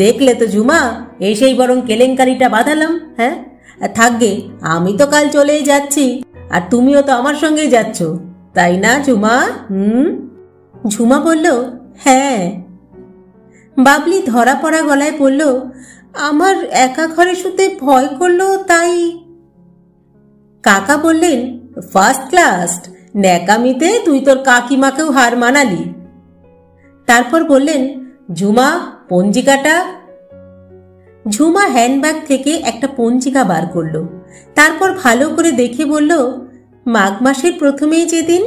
দেখলে তো ঝুমা, এসেই বরং কেলেঙ্কারিটা বাঁধালাম। হ্যাঁ, থাকবে, আমি তো কাল চলেই যাচ্ছি, আর তুমিও তো আমার সঙ্গেই যাচ্ছ, তাই না ঝুমা? ঝুমা বলল, হ্যাঁ। বাবলি ধরা পড়া গলায় বলল, আমার একা ঘরে শুতে ভয় করলো, তাই। কাকা বললেন, ফার্স্ট ক্লাস, ন্যাকামিতে তুই তোর কাকিমাকেও হার মানালি। তারপর বললেন, ঝুমা, পঞ্জিকাটা। ঝুমা হ্যান্ডব্যাগ থেকে একটা পঞ্জিকা বার করলো। তারপর ভালো করে দেখে বলল, মাঘ মাসের প্রথমেই যেদিন।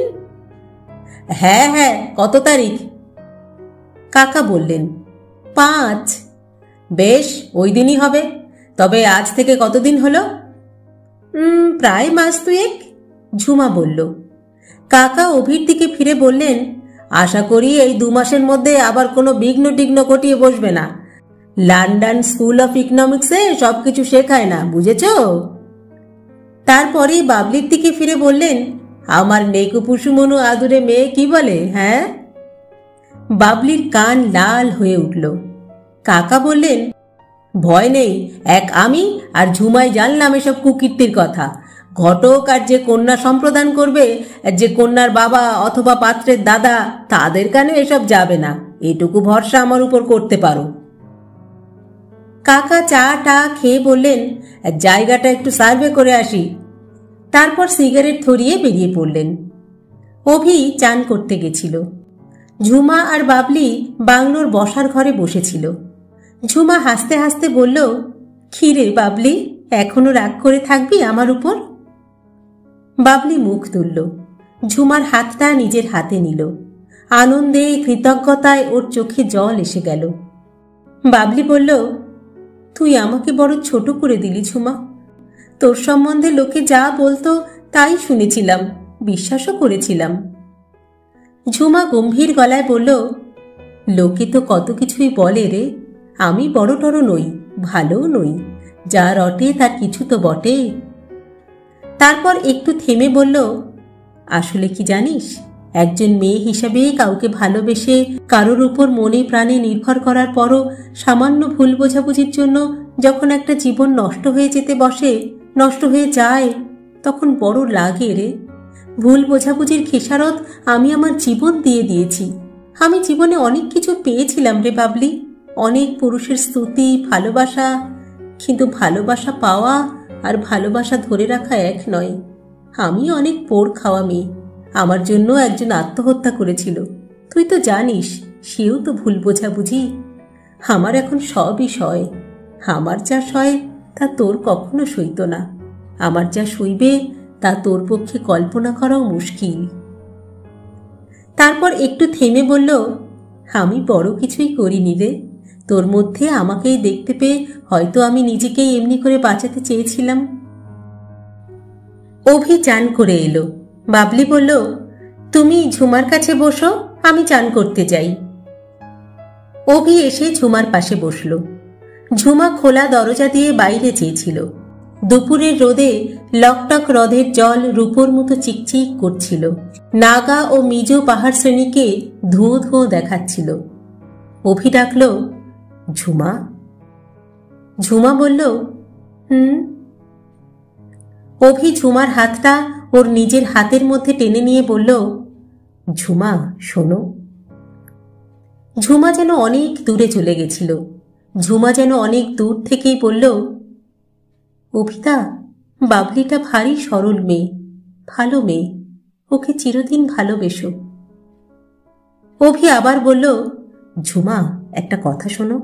হ্যাঁ হ্যাঁ, কত তারিখ? কাকা বললেন, 5। বেশ, ওই দিনই হবে। তবে আজ থেকে কতদিন হলো? প্রায় মাস 2। ঝুমা বলল। কাকা অভির দিকে ফিরে বললেন, আশা করি এই 2 মাসের মধ্যে আবার কোনো বিঘ্ন টিঘ্ন ঘটিয়ে বসবে না। লন্ডন স্কুল অফ ইকোনমিক্সে সবকিছু শেখায় না, বুঝেছ? তারপরেই বাবলির দিকে ফিরে বললেন, আমার নেকু পুষুমনু আদুরে মেয়ে কি বলে? হ্যাঁ? বাবলির কান লাল হয়ে উঠল। কাকা বললেন, ভয় নেই, এক আমি আর ঝুমাই জানলাম এসব কুকীর্তির কথা। ঘটক আর যে কন্যা সম্প্রদান করবে, যে কন্যার বাবা অথবা পাত্রের দাদা, তাদের কানে এসব যাবে না, এটুকু ভরসা আমার উপর করতে পারো। কাকা চা টা খেয়ে বললেন, জায়গাটা একটু সার্ভে করে আসি। তারপর সিগারেট ধরিয়ে বেরিয়ে পড়লেন। অভি চান করতে গেছিল। ঝুমা আর বাবলি বাংলোর বসার ঘরে বসেছিল। ঝুমা হাসতে হাসতে বলল, খিরে বাবলি, এখনো রাগ করে থাকবি আমার উপর? বাবলি মুখ তুলল। ঝুমার হাতটা নিজের হাতে নিল। আনন্দে কৃতজ্ঞতায় ওর চোখে জল এসে গেল। বাবলি বলল, তুই আমাকে বড় ছোট করে দিলি ঝুমা। তোর সম্বন্ধে লোকে যা বলতো তাই শুনেছিলাম, বিশ্বাসও করেছিলাম। ঝুমা গম্ভীর গলায় বলল, লোকে তো কত কিছুই বলে রে, আমি বড় টড় নই, ভালোও নই, যা রটে তার কিছু তো বটে। তারপর একটু থেমে বলল, আসলে কি জানিস, একজন মেয়ে হিসাবে কাউকে ভালোবেসে কারোর উপর মনে প্রাণে নির্ভর করার পরও সামান্য ভুল বোঝাবুঝির জন্য যখন একটা জীবন নষ্ট হয়ে যেতে বসে, নষ্ট হয়ে যায়, তখন বড় লাগে রে। ভুল বোঝাবুঝির খেসারত আমি আমার জীবন দিয়ে দিয়েছি। আমি জীবনে অনেক কিছু পেয়েছিলাম রে বাবলি, অনেক পুরুষের স্তুতি, ভালোবাসা, কিন্তু ভালোবাসা পাওয়া আর ভালোবাসা ধরে রাখা এক নয়। আমি অনেক পোড় খাওয়া মেয়ে। আমার জন্য একজন আত্মহত্যা করেছিল, তুই তো জানিস, সেও তো ভুল বোঝাবুঝি। আমার এখন সবই সয়। আমার যা সয় তা তোর কখনো সইত না, আমার যা সইবে তা তোর পক্ষে কল্পনা করাও মুশকিল। তারপর একটু থেমে বলল, আমি বড় কিছুই করিনি রে, তোর মধ্যে আমাকেই দেখতে পেয়ে হয়তো আমি নিজেকেই এমনি করে বাঁচাতে চেয়েছিলাম। অভি চান করে এলো। বাবলি বলল, তুমি ঝুমার কাছে বসো, আমি চান করতে যাই। অভি এসে ঝুমার পাশে বসল। ঝুমা খোলা দরজা দিয়ে বাইরে চেয়েছিল। দুপুরের রোদে লকটক হ্রদের জল রূপোর মতো চিকচিক করছিল। নাগা ও মিজো পাহাড় শ্রেণীকে ধুঁয়ো ধুঁয়ো দেখাচ্ছিল। অভি ডাকল, ঝুমা। ঝুমা বলল, অভি ঝুমার হাতটা ওর নিজের হাতের মধ্যে টেনে নিয়ে বলল, ঝুমা শোনো। ঝুমা যেন অনেক দূরে চলে গেছিল। ঝুমা যেন অনেক দূর থেকেই বলল, অভিতা, বাবলিটা ভারী সরল মেয়ে, ভালো মেয়ে, ওকে চিরদিন ভালোবেসো। অভি আবার বলল, ঝুমা একটা কথা শোনো।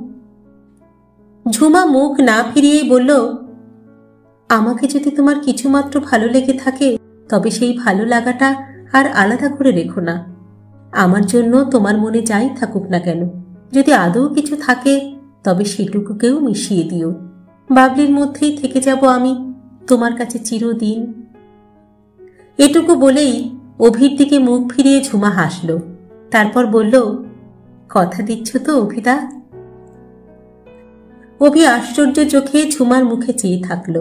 ঝুমা মুখ না ফিরিয়েই বলল, আমাকে যদি তোমার কিছুমাত্র ভালো লেগে থাকে তবে সেই ভালো লাগাটা আর আলাদা করে রেখো না। আমার জন্য তোমার মনে যাই থাকুক না কেন, যদি আদৌ কিছু থাকে তবে সেটুকুকেও মিশিয়ে দিও। বাবলির মধ্যেই থেকে যাব আমি তোমার কাছে চিরদিন। এটুকু বলেই অভির দিকে মুখ ফিরিয়ে ঝুমা হাসল। তারপর বলল, কথা দিচ্ছ তো অভিদা? অভি আশ্চর্য চোখে ঝুমার মুখে চেয়ে থাকল।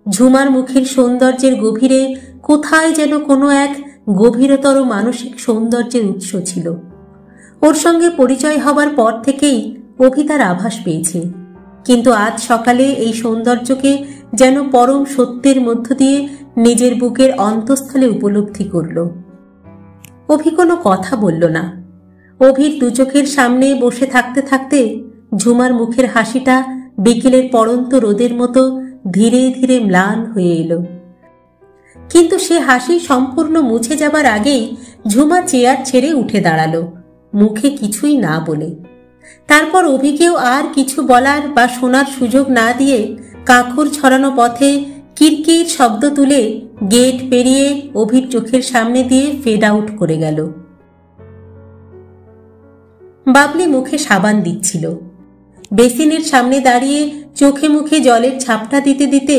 ঝুমার মুখের সৌন্দর্যের গভীরে কোথায় যেন কোনো এক গভীরতর মানসিক সৌন্দর্যের উৎস ছিল। ওর সঙ্গে পরিচয় হবার পর থেকেই অভি তার আভাস পেয়েছে, কিন্তু আজ সকালে এই সৌন্দর্যকে যেন পরম সত্যের মধ্য দিয়ে নিজের বুকের অন্তঃস্থলে উপলব্ধি করল। অভি কোনো কথা বলল না। অভির দু চোখের সামনে বসে থাকতে থাকতে ঝুমার মুখের হাসিটা বিকেলের পড়ন্ত রোদের মতো ধীরে ধীরে ম্লান হয়ে এলো। কিন্তু সে হাসি সম্পূর্ণ মুছে যাবার আগেই ঝুমা চেয়ার ছেড়ে উঠে দাঁড়ালো, মুখে কিছুই না বলে। তারপর অভিকেও আর কিছু বলার বা শোনার সুযোগ না দিয়ে কাঁকর ছড়ানো পথে কিরকির শব্দ তুলে গেট পেরিয়ে অভির চোখের সামনে দিয়ে ফেড আউট করে গেল। বাবলি মুখে সাবান দিচ্ছিল। বেসিনের সামনে দাঁড়িয়ে চোখে মুখে জলের ছাপটা দিতে দিতে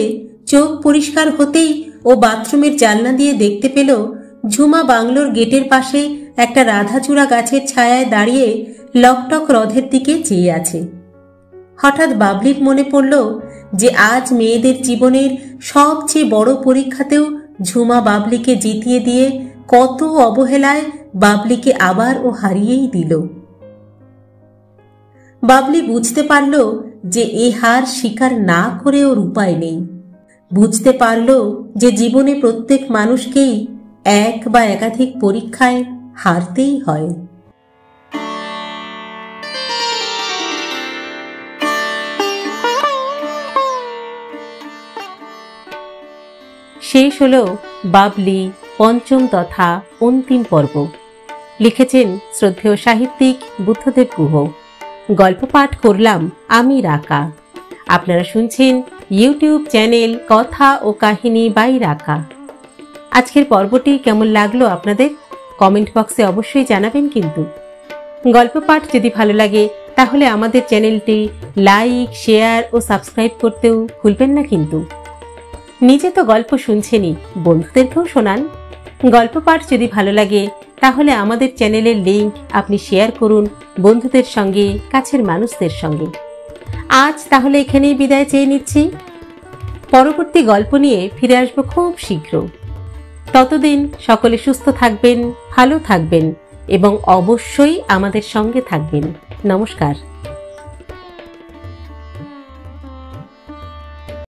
চোখ পরিষ্কার হতেই ও বাথরুমের জানলা দিয়ে দেখতে পেল ঝুমা বাংলোর গেটের পাশে একটা রাধাচূড়া গাছের ছায়ায় দাঁড়িয়ে লকটক রথের দিকে চেয়ে আছে। হঠাৎ বাবলির মনে পড়ল যে আজ মেয়েদের জীবনের সবচেয়ে বড় পরীক্ষাতেও ঝুমা বাবলিকে জিতিয়ে দিয়ে কত অবহেলায় বাবলিকে আবার ও হারিয়েই দিল। বাবলি বুঝতে পারল যে এ হার স্বীকার না করে ওর উপায় নেই। বুঝতে পারল যে জীবনে প্রত্যেক মানুষকেই এক বা একাধিক পরীক্ষায় হারতেই হয়। শেষ হলো বাবলি পঞ্চম তথা অন্তিম পর্ব। লিখেছেন শ্রদ্ধেয় সাহিত্যিক বুদ্ধদেব গুহ। গল্প পাঠ করলাম আমি রাকা। আপনারা শুনছেন ইউটিউব চ্যানেল কথা ও কাহিনী বাই রাকা। আজকের পর্বটি কেমন লাগলো আপনাদের কমেন্ট বক্সে অবশ্যই জানাবেন। কিন্তু গল্প পাঠ যদি ভালো লাগে তাহলে আমাদের চ্যানেলটি লাইক, শেয়ার ও সাবস্ক্রাইব করতেও ভুলবেন না। কিন্তু নিজে তো গল্প শুনছেনই, বন্ধুদেরকেও শোনান। গল্প পাঠ যদি ভালো লাগে তাহলে আমাদের চ্যানেলের লিংক আপনি শেয়ার করুন বন্ধুদের সঙ্গে, কাছের মানুষদের সঙ্গে। আজ তাহলে এখানেই বিদায় চেয়ে নিচ্ছি। পরবর্তী গল্প নিয়ে ফিরে আসবো খুব শীঘ্র। ততদিন সকলে সুস্থ থাকবেন, ভালো থাকবেন এবং অবশ্যই আমাদের সঙ্গে থাকবেন। নমস্কার।